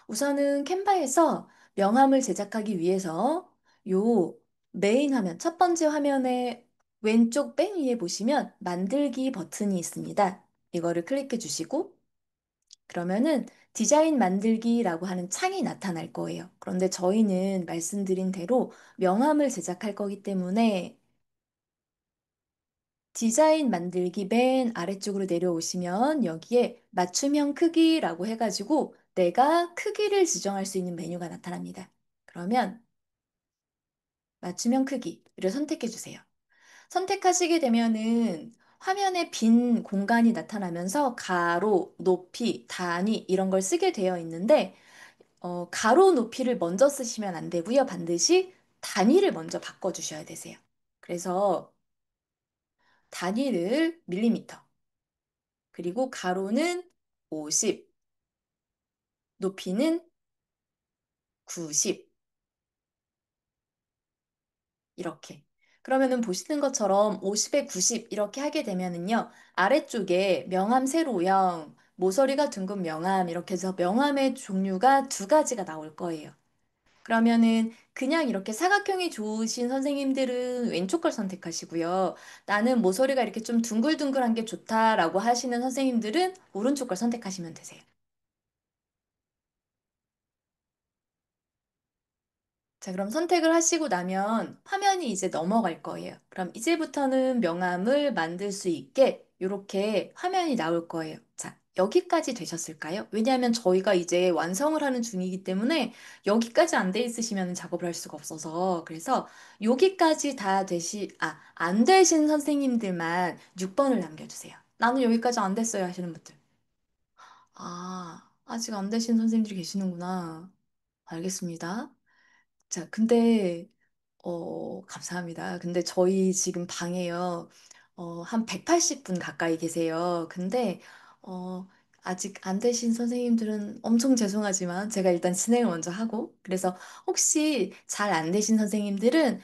A: 우선은 캔바에서 명함을 제작하기 위해서 요 메인 화면, 첫 번째 화면의 왼쪽 맨 위에 보시면 만들기 버튼이 있습니다. 이거를 클릭해 주시고 그러면은 디자인 만들기라고 하는 창이 나타날 거예요. 그런데 저희는 말씀드린 대로 명함을 제작할 거기 때문에 디자인 만들기 맨 아래쪽으로 내려오시면 여기에 맞춤형 크기라고 해가지고 내가 크기를 지정할 수 있는 메뉴가 나타납니다. 그러면 맞춤형 크기를 선택해 주세요. 선택하시게 되면은 화면에 빈 공간이 나타나면서 가로, 높이, 단위 이런 걸 쓰게 되어 있는데 가로 높이를 먼저 쓰시면 안 되고요. 반드시 단위를 먼저 바꿔주셔야 되세요. 그래서 단위를 밀리미터, 그리고 가로는 50, 높이는 90, 이렇게. 그러면은 보시는 것처럼 50에 90 이렇게 하게 되면은요, 아래쪽에 명암 세로형, 모서리가 둥근 명암, 이렇게 해서 명암의 종류가 두 가지가 나올 거예요. 그러면은 그냥 이렇게 사각형이 좋으신 선생님들은 왼쪽 걸 선택하시고요. 나는 모서리가 이렇게 좀 둥글둥글한 게 좋다라고 하시는 선생님들은 오른쪽 걸 선택하시면 되세요. 자, 그럼 선택을 하시고 나면 화면이 이제 넘어갈 거예요. 그럼 이제부터는 명암을 만들 수 있게 이렇게 화면이 나올 거예요. 자, 여기까지 되셨을까요? 왜냐하면 저희가 이제 완성을 하는 중이기 때문에 여기까지 안 돼 있으시면 작업을 할 수가 없어서 그래서 여기까지 안 되신 선생님들만 6번을 남겨주세요. 나는 여기까지 안 됐어요 하시는 분들. 아, 아직 안 되신 선생님들이 계시는구나. 알겠습니다. 자, 근데 감사합니다. 근데 저희 지금 방에요. 한 180분 가까이 계세요. 근데, 어, 아직 안 되신 선생님들은 엄청 죄송하지만 제가 일단 진행을 먼저 하고, 그래서 혹시 잘 안 되신 선생님들은,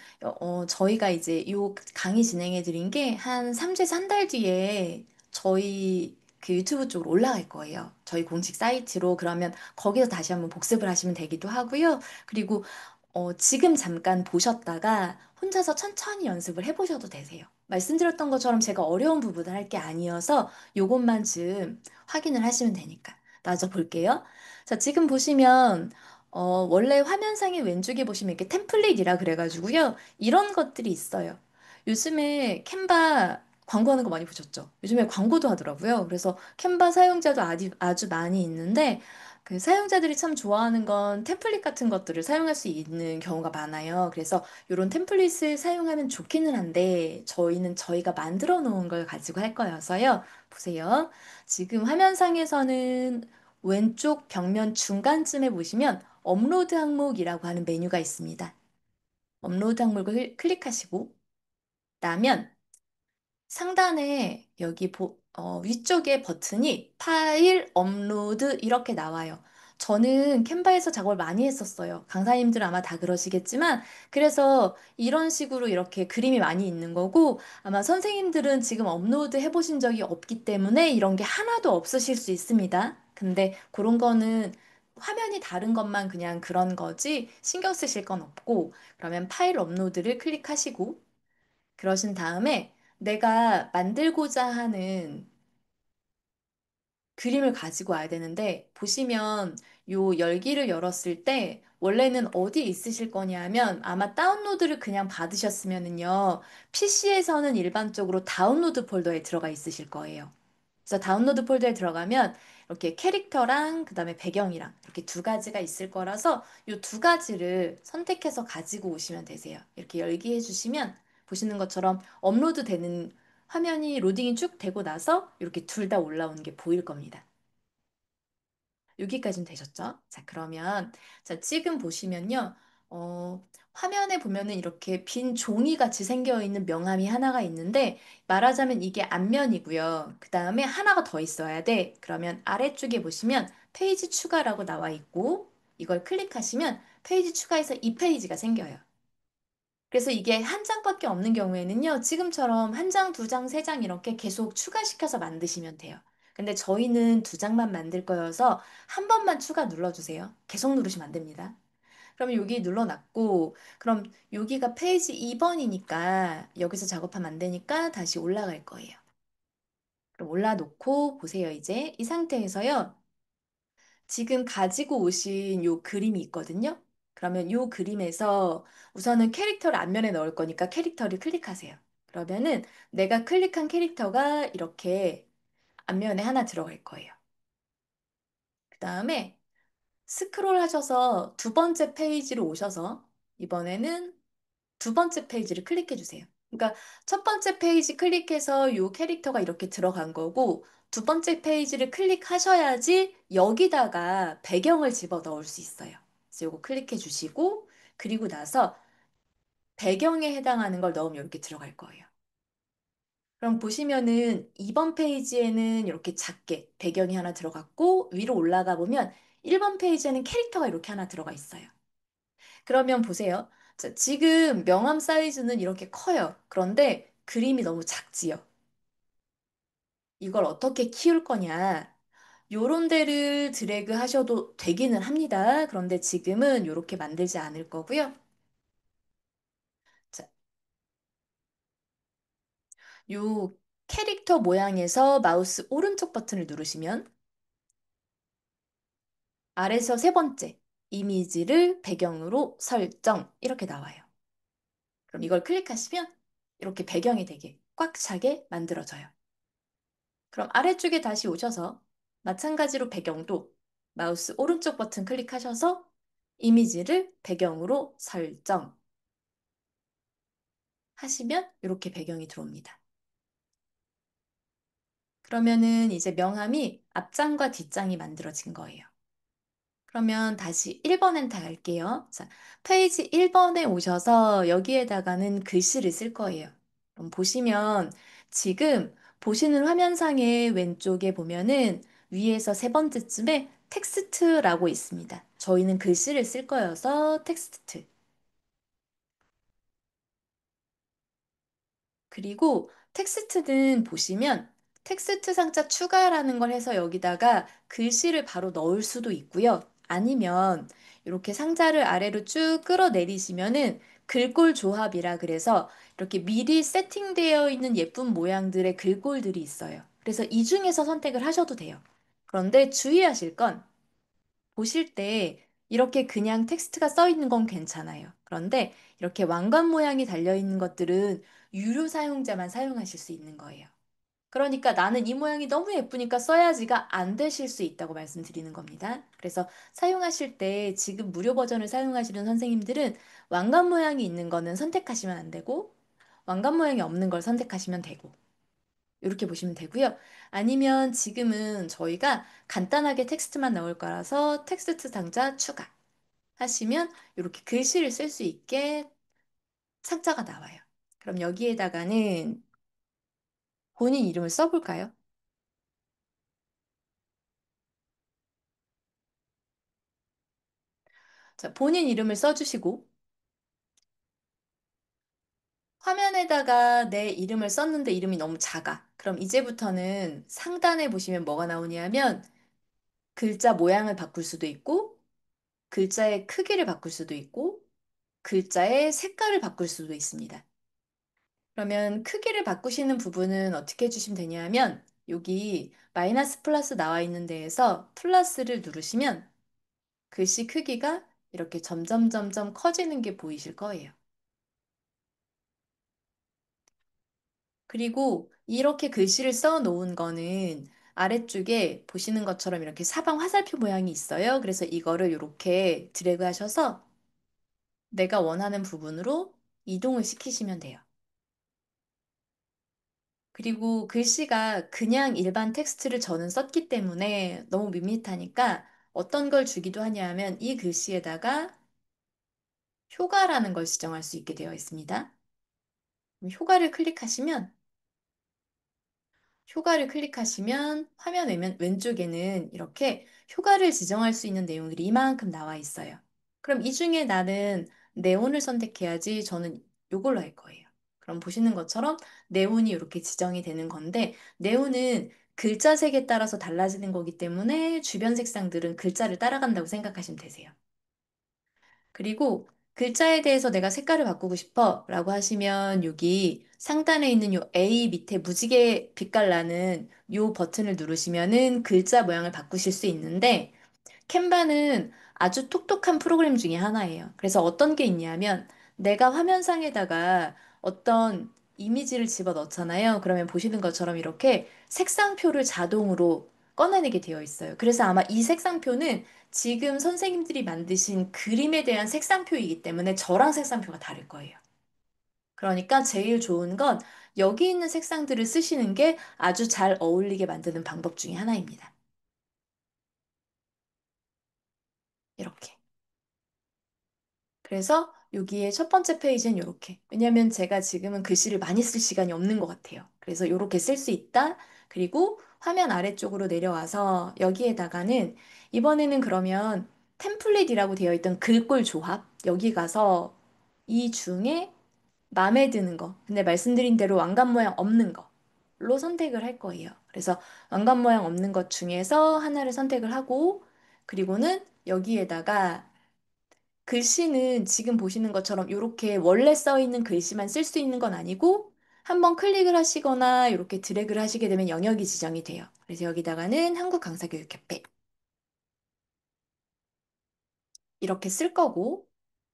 A: 저희가 이제 요 강의 진행해 드린 게 한 3주에서 한 달 뒤에 저희 그 유튜브 쪽으로 올라갈 거예요. 저희 공식 사이트로. 그러면 거기서 다시 한번 복습을 하시면 되기도 하고요. 그리고 지금 잠깐 보셨다가 혼자서 천천히 연습을 해보셔도 되세요. 말씀드렸던 것처럼 제가 어려운 부분을 할 게 아니어서 요것만 좀 확인을 하시면 되니까. 나저 볼게요. 자, 지금 보시면, 원래 화면상의 왼쪽에 보시면 이렇게 템플릿이라 그래가지고요. 이런 것들이 있어요. 요즘에 캔바 광고하는 거 많이 보셨죠? 요즘에 광고도 하더라고요. 그래서 캔바 사용자도 아주 많이 있는데, 그 사용자들이 참 좋아하는 건 템플릿 같은 것들을 사용할 수 있는 경우가 많아요. 그래서 이런 템플릿을 사용하면 좋기는 한데 저희는 저희가 만들어 놓은 걸 가지고 할 거여서요. 보세요. 지금 화면상에서는 왼쪽 벽면 중간쯤에 보시면 업로드 항목이라고 하는 메뉴가 있습니다. 업로드 항목을 클릭하시고 나면 상단에 위쪽에 버튼이 파일, 업로드 이렇게 나와요. 저는 캔바에서 작업을 많이 했었어요. 강사님들 아마 다 그러시겠지만, 그래서 이런 식으로 이렇게 그림이 많이 있는 거고, 아마 선생님들은 지금 업로드 해보신 적이 없기 때문에 이런 게 하나도 없으실 수 있습니다. 근데 그런 거는 화면이 다른 것만 그냥 그런 거지 신경 쓰실 건 없고, 그러면 파일 업로드를 클릭하시고, 그러신 다음에 내가 만들고자 하는 그림을 가지고 와야 되는데, 보시면 요 열기를 열었을 때, 원래는 어디 있으실 거냐면, 아마 다운로드를 그냥 받으셨으면은요, PC에서는 일반적으로 다운로드 폴더에 들어가 있으실 거예요. 그래서 다운로드 폴더에 들어가면, 이렇게 캐릭터랑 그다음에 배경이랑 이렇게 두 가지가 있을 거라서 요 두 가지를 선택해서 가지고 오시면 되세요. 이렇게 열기 해주시면 보시는 것처럼 업로드 되는 화면이 로딩이 쭉 되고 나서 이렇게 둘 다 올라오는 게 보일 겁니다. 여기까지는 되셨죠? 자, 그러면, 자, 지금 보시면요, 화면에 보면은 이렇게 빈 종이 같이 생겨 있는 명암이 하나가 있는데, 말하자면 이게 앞면이고요. 그 다음에 하나가 더 있어야 돼. 그러면 아래쪽에 보시면 페이지 추가라고 나와 있고, 이걸 클릭하시면 페이지 추가해서 이 페이지가 생겨요. 그래서 이게 한 장밖에 없는 경우에는요, 지금처럼 한 장, 두 장, 세 장 이렇게 계속 추가시켜서 만드시면 돼요. 근데 저희는 두 장만 만들 거여서 한 번만 추가 눌러주세요. 계속 누르시면 안 됩니다. 그럼 여기 눌러놨고, 그럼 여기가 페이지 2번이니까 여기서 작업하면 안 되니까 다시 올라갈 거예요. 그럼 올라놓고 보세요, 이제. 이 상태에서요. 지금 가지고 오신 요 그림이 있거든요. 그러면 요 그림에서 우선은 캐릭터를 앞면에 넣을 거니까 캐릭터를 클릭하세요. 그러면은 내가 클릭한 캐릭터가 이렇게 앞면에 하나 들어갈 거예요. 그 다음에 스크롤 하셔서 두 번째 페이지로 오셔서 이번에는 두 번째 페이지를 클릭해 주세요. 그러니까 첫 번째 페이지 클릭해서 요 캐릭터가 이렇게 들어간 거고, 두 번째 페이지를 클릭하셔야지 여기다가 배경을 집어 넣을 수 있어요. 그래서 요거 클릭해 주시고, 그리고 나서 배경에 해당하는 걸 넣으면 이렇게 들어갈 거예요. 그럼 보시면은 2번 페이지에는 이렇게 작게 배경이 하나 들어갔고, 위로 올라가 보면 1번 페이지에는 캐릭터가 이렇게 하나 들어가 있어요. 그러면 보세요. 자, 지금 명함 사이즈는 이렇게 커요. 그런데 그림이 너무 작지요. 이걸 어떻게 키울 거냐? 요런 데를 드래그 하셔도 되기는 합니다. 그런데 지금은 요렇게 만들지 않을 거고요. 자, 요 캐릭터 모양에서 마우스 오른쪽 버튼을 누르시면 아래서 세 번째 이미지를 배경으로 설정 이렇게 나와요. 그럼 이걸 클릭하시면 이렇게 배경이 되게 꽉 차게 만들어져요. 그럼 아래쪽에 다시 오셔서 마찬가지로 배경도 마우스 오른쪽 버튼 클릭하셔서 이미지를 배경으로 설정 하시면 이렇게 배경이 들어옵니다. 그러면은 이제 명함이 앞장과 뒷장이 만들어진 거예요. 그러면 다시 1번 엔터 갈게요. 자, 페이지 1번에 오셔서 여기에다가는 글씨를 쓸 거예요. 그럼 보시면 지금 보시는 화면상의 왼쪽에 보면은 위에서 세 번째쯤에 텍스트라고 있습니다. 저희는 글씨를 쓸 거여서 텍스트. 그리고 텍스트는 보시면 텍스트 상자 추가라는 걸 해서 여기다가 글씨를 바로 넣을 수도 있고요. 아니면 이렇게 상자를 아래로 쭉 끌어내리시면은 글꼴 조합이라 그래서 이렇게 미리 세팅되어 있는 예쁜 모양들의 글꼴들이 있어요. 그래서 이 중에서 선택을 하셔도 돼요. 그런데 주의하실 건 보실 때 이렇게 그냥 텍스트가 써 있는 건 괜찮아요. 그런데 이렇게 왕관 모양이 달려 있는 것들은 유료 사용자만 사용하실 수 있는 거예요. 그러니까 나는 이 모양이 너무 예쁘니까 써야지가 안 되실 수 있다고 말씀드리는 겁니다. 그래서 사용하실 때 지금 무료 버전을 사용하시는 선생님들은 왕관 모양이 있는 거는 선택하시면 안 되고 왕관 모양이 없는 걸 선택하시면 되고 이렇게 보시면 되고요. 아니면 지금은 저희가 간단하게 텍스트만 넣을 거라서 텍스트 상자 추가 하시면 이렇게 글씨를 쓸 수 있게 상자가 나와요. 그럼 여기에다가는 본인 이름을 써볼까요? 자, 본인 이름을 써주시고 화면에다가 내 이름을 썼는데 이름이 너무 작아. 그럼 이제부터는 상단에 보시면 뭐가 나오냐면 글자 모양을 바꿀 수도 있고 글자의 크기를 바꿀 수도 있고 글자의 색깔을 바꿀 수도 있습니다. 그러면 크기를 바꾸시는 부분은 어떻게 해주시면 되냐면 여기 마이너스 플러스 나와 있는 데에서 플러스를 누르시면 글씨 크기가 이렇게 점점 점점 커지는 게 보이실 거예요. 그리고 이렇게 글씨를 써 놓은 거는 아래쪽에 보시는 것처럼 이렇게 사방 화살표 모양이 있어요. 그래서 이거를 이렇게 드래그 하셔서 내가 원하는 부분으로 이동을 시키시면 돼요. 그리고 글씨가 그냥 일반 텍스트를 저는 썼기 때문에 너무 밋밋하니까 어떤 걸 주기도 하냐면 이 글씨에다가 효과라는 걸 지정할 수 있게 되어 있습니다. 그럼 효과를 클릭하시면 화면 왼쪽에는 이렇게 효과를 지정할 수 있는 내용들이 이만큼 나와 있어요. 그럼 이 중에 나는 네온을 선택해야지 저는 이걸로 할 거예요. 그럼 보시는 것처럼 네온이 이렇게 지정이 되는 건데 네온은 글자 색에 따라서 달라지는 거기 때문에 주변 색상들은 글자를 따라간다고 생각하시면 되세요. 그리고 글자에 대해서 내가 색깔을 바꾸고 싶어 라고 하시면 여기 상단에 있는 요 A 밑에 무지개 빛깔 나는 요 버튼을 누르시면은 글자 모양을 바꾸실 수 있는데 캔바는 아주 똑똑한 프로그램 중에 하나예요. 그래서 어떤 게 있냐면 내가 화면상에다가 어떤 이미지를 집어 넣잖아요. 그러면 보시는 것처럼 이렇게 색상표를 자동으로 꺼내내게 되어 있어요. 그래서 아마 이 색상표는 지금 선생님들이 만드신 그림에 대한 색상표이기 때문에 저랑 색상표가 다를 거예요. 그러니까 제일 좋은 건 여기 있는 색상들을 쓰시는 게 아주 잘 어울리게 만드는 방법 중에 하나입니다. 이렇게. 그래서 여기에 첫 번째 페이지는 이렇게. 왜냐면 제가 지금은 글씨를 많이 쓸 시간이 없는 것 같아요. 그래서 이렇게 쓸 수 있다. 그리고 화면 아래쪽으로 내려와서 여기에다가는 이번에는 그러면 템플릿이라고 되어 있던 글꼴 조합. 여기 가서 이 중에 마음에 드는 거. 근데 말씀드린 대로 왕관 모양 없는 거로 선택을 할 거예요. 그래서 왕관 모양 없는 것 중에서 하나를 선택을 하고 그리고는 여기에다가 글씨는 지금 보시는 것처럼 이렇게 원래 써 있는 글씨만 쓸 수 있는 건 아니고 한번 클릭을 하시거나 이렇게 드래그를 하시게 되면 영역이 지정이 돼요. 그래서 여기다가는 한국강사교육협회 이렇게 쓸 거고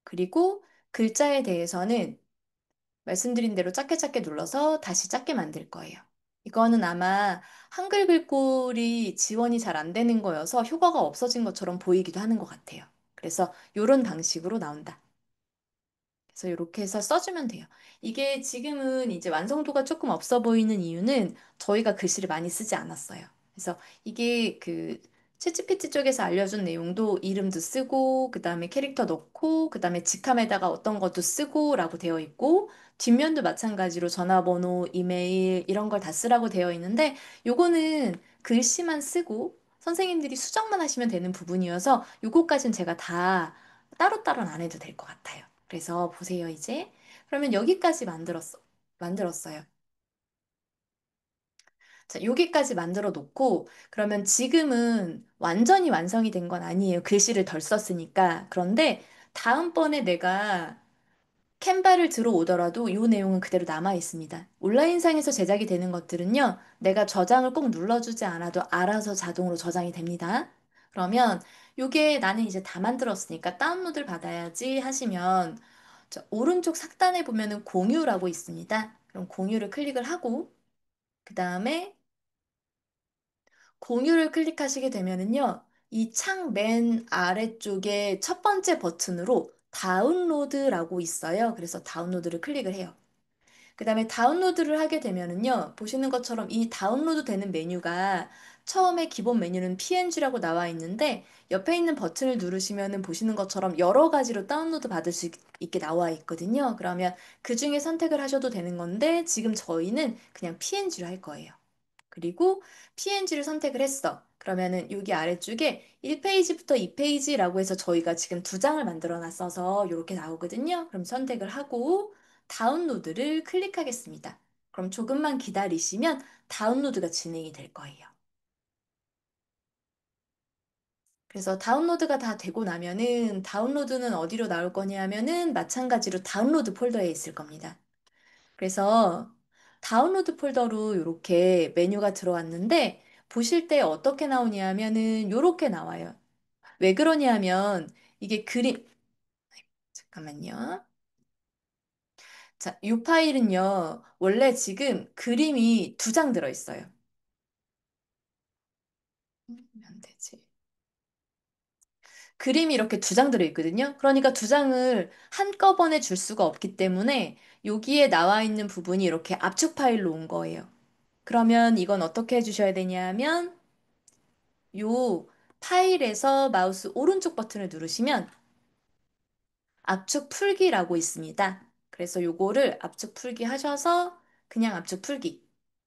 A: 그리고 글자에 대해서는 말씀드린 대로 작게 작게 눌러서 다시 작게 만들 거예요. 이거는 아마 한글 글꼴이 지원이 잘 안 되는 거여서 효과가 없어진 것처럼 보이기도 하는 것 같아요. 그래서 이런 방식으로 나온다. 그래서 이렇게 해서 써주면 돼요. 이게 지금은 이제 완성도가 조금 없어 보이는 이유는 저희가 글씨를 많이 쓰지 않았어요. 그래서 이게 그 챗GPT 쪽에서 알려준 내용도 이름도 쓰고, 그 다음에 캐릭터 넣고, 그 다음에 직함에다가 어떤 것도 쓰고 라고 되어 있고, 뒷면도 마찬가지로 전화번호, 이메일 이런 걸 다 쓰라고 되어 있는데, 요거는 글씨만 쓰고 선생님들이 수정만 하시면 되는 부분이어서 요거까지는 제가 다 따로따로는 안 해도 될 것 같아요. 그래서 보세요, 이제. 그러면 여기까지 만들었어요. 자, 여기까지 만들어 놓고, 그러면 지금은 완전히 완성이 된 건 아니에요. 글씨를 덜 썼으니까. 그런데 다음번에 내가 캔바를 들어오더라도 이 내용은 그대로 남아 있습니다. 온라인상에서 제작이 되는 것들은요, 내가 저장을 꼭 눌러주지 않아도 알아서 자동으로 저장이 됩니다. 그러면 이게 나는 이제 다 만들었으니까 다운로드를 받아야지 하시면 자, 오른쪽 상단에 보면은 공유라고 있습니다. 그럼 공유를 클릭을 하고 그 다음에 공유를 클릭하시게 되면은요. 이 창 맨 아래쪽에 첫 번째 버튼으로 다운로드라고 있어요. 그래서 다운로드를 클릭을 해요. 그 다음에 다운로드를 하게 되면은요, 보시는 것처럼 이 다운로드 되는 메뉴가 처음에 기본 메뉴는 PNG라고 나와 있는데 옆에 있는 버튼을 누르시면은 보시는 것처럼 여러 가지로 다운로드 받을 수 있게 나와 있거든요. 그러면 그 중에 선택을 하셔도 되는 건데 지금 저희는 그냥 PNG로 할 거예요. 그리고 PNG를 선택을 했어. 그러면은 여기 아래쪽에 1페이지부터 2페이지라고 해서 저희가 지금 두 장을 만들어 놨어서 이렇게 나오거든요. 그럼 선택을 하고 다운로드를 클릭하겠습니다. 그럼 조금만 기다리시면 다운로드가 진행이 될 거예요. 그래서 다운로드가 다 되고 나면은 다운로드는 어디로 나올 거냐면은 마찬가지로 다운로드 폴더에 있을 겁니다. 그래서 다운로드 폴더로 이렇게 메뉴가 들어왔는데 보실 때 어떻게 나오냐면은 이렇게 나와요. 왜 그러냐면 이게 그림 잠깐만요. 자, 이 파일은요. 원래 지금 그림이 두 장 들어있어요. 안 되지. 그림이 이렇게 두 장 들어있거든요. 그러니까 두 장을 한꺼번에 줄 수가 없기 때문에 여기에 나와 있는 부분이 이렇게 압축 파일로 온 거예요. 그러면 이건 어떻게 해주셔야 되냐면 요 파일에서 마우스 오른쪽 버튼을 누르시면 압축 풀기라고 있습니다. 그래서 요거를 압축 풀기 하셔서 그냥 압축 풀기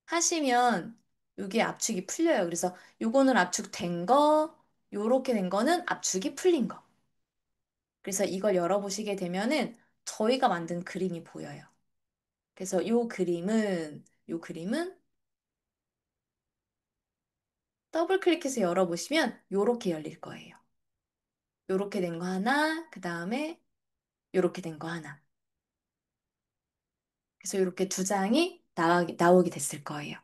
A: 하시면 요게 압축이 풀려요. 그래서 요거는 압축된 거, 요렇게 된 거는 압축이 풀린 거. 그래서 이걸 열어보시게 되면은 저희가 만든 그림이 보여요. 그래서 요 그림은 더블 클릭해서 열어보시면 요렇게 열릴 거예요. 요렇게 된 거 하나, 그 다음에 요렇게 된 거 하나. 그래서 이렇게 두 장이 나오게 됐을 거예요.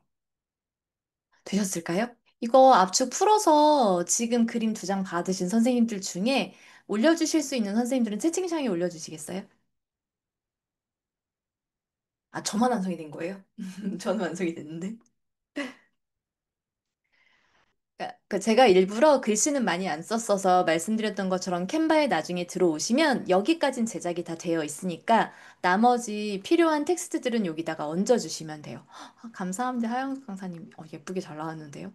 A: 되셨을까요? 이거 압축 풀어서 지금 그림 두 장 받으신 선생님들 중에 올려주실 수 있는 선생님들은 채팅창에 올려주시겠어요? 아, 저만 완성이 된 거예요? 저는 완성이 됐는데. 그 제가 일부러 글씨는 많이 안 썼어서 말씀드렸던 것처럼 캔바에 나중에 들어오시면 여기까진 제작이 다 되어 있으니까 나머지 필요한 텍스트들은 여기다가 얹어주시면 돼요. 감사합니다. 하영 강사님. 예쁘게 잘 나왔는데요.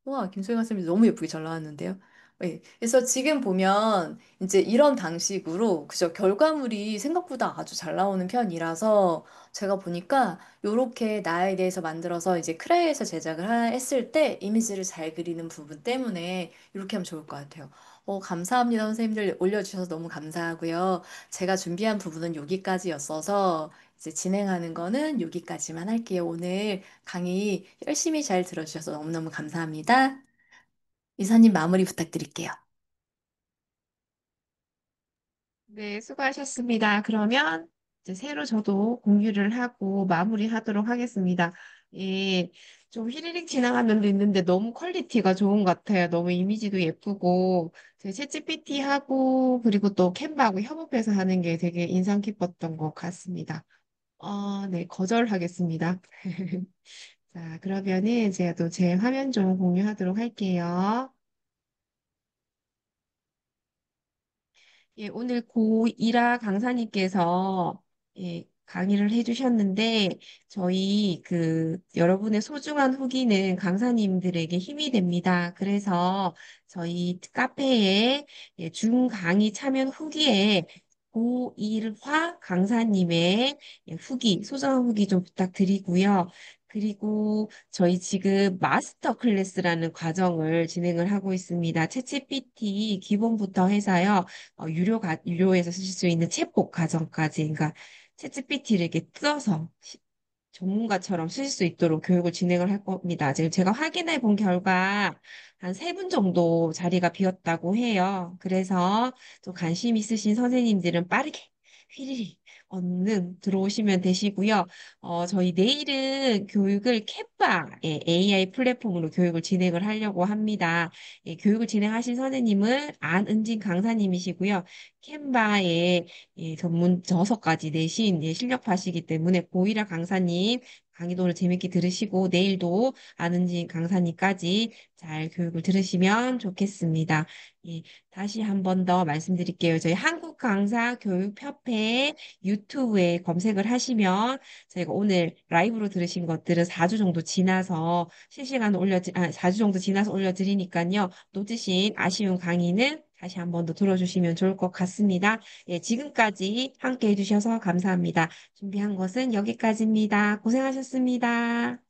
A: 와, 김소영 선생님 너무 예쁘게 잘 나왔는데요. 네, 그래서 지금 보면 이제 이런 방식으로 그저 결과물이 생각보다 아주 잘 나오는 편이라서 제가 보니까 요렇게 나에 대해서 만들어서 이제 크레이에서 했을 때 이미지를 잘 그리는 부분 때문에 이렇게 하면 좋을 것 같아요. 감사합니다. 선생님들 올려주셔서 너무 감사하고요. 제가 준비한 부분은 여기까지였어서 이제 진행하는 거는 여기까지만 할게요. 오늘 강의 열심히 잘 들어주셔서 너무너무 감사합니다. 이사님 마무리 부탁드릴게요.
B: 네, 수고하셨습니다. 그러면 이제 새로 저도 공유를 하고 마무리하도록 하겠습니다. 예, 좀 휘리릭 지나간 면도 있는데 너무 퀄리티가 좋은 것 같아요. 너무 이미지도 예쁘고 제 챗GPT하고 그리고 또 캔버하고 협업해서 하는 게 되게 인상 깊었던 것 같습니다. 네, 거절하겠습니다. 자, 그러면은 제가 또 제 화면 좀 공유하도록 할게요. 예, 오늘 고1화 강사님께서 강의를 해주셨는데, 저희 여러분의 소중한 후기는 강사님들에게 힘이 됩니다. 그래서 저희 카페에 준 강의 참여 후기에 고1화 강사님의 후기, 소중한 후기 좀 부탁드리고요. 그리고 저희 지금 마스터 클래스라는 과정을 진행을 하고 있습니다. 챗GPT 기본부터 해서요. 유료에서 쓰실 수 있는 챗봇 과정까지, 그러니까 챗GPT를 이렇게 뜯어서 전문가처럼 쓰실 수 있도록 교육을 진행을 할 겁니다. 지금 제가 확인해 본 결과 한 3분 정도 자리가 비었다고 해요. 그래서 또 관심 있으신 선생님들은 빠르게 휘리릭 얼른 들어오시면 되시고요. 저희 내일은 교육을 캔바 AI 플랫폼으로 교육을 진행을 하려고 합니다. 교육을 진행하신 선생님은 안은진 강사님이시고요. 캔바에 전문 저서까지 내신 실력파시기 때문에 고이라 강사님 강의도를 재밌게 들으시고 내일도 안은진 강사님까지 잘 교육을 들으시면 좋겠습니다. 예, 다시 한 번 더 말씀드릴게요. 저희 한국강사교육협회 유튜브에 검색을 하시면 저희가 오늘 라이브로 들으신 것들은 4주 정도 지나서 실시간으로 4주 정도 지나서 올려드리니까요. 놓치신 아쉬운 강의는 다시 한 번 더 들어주시면 좋을 것 같습니다. 예, 지금까지 함께 해주셔서 감사합니다. 준비한 것은 여기까지입니다. 고생하셨습니다.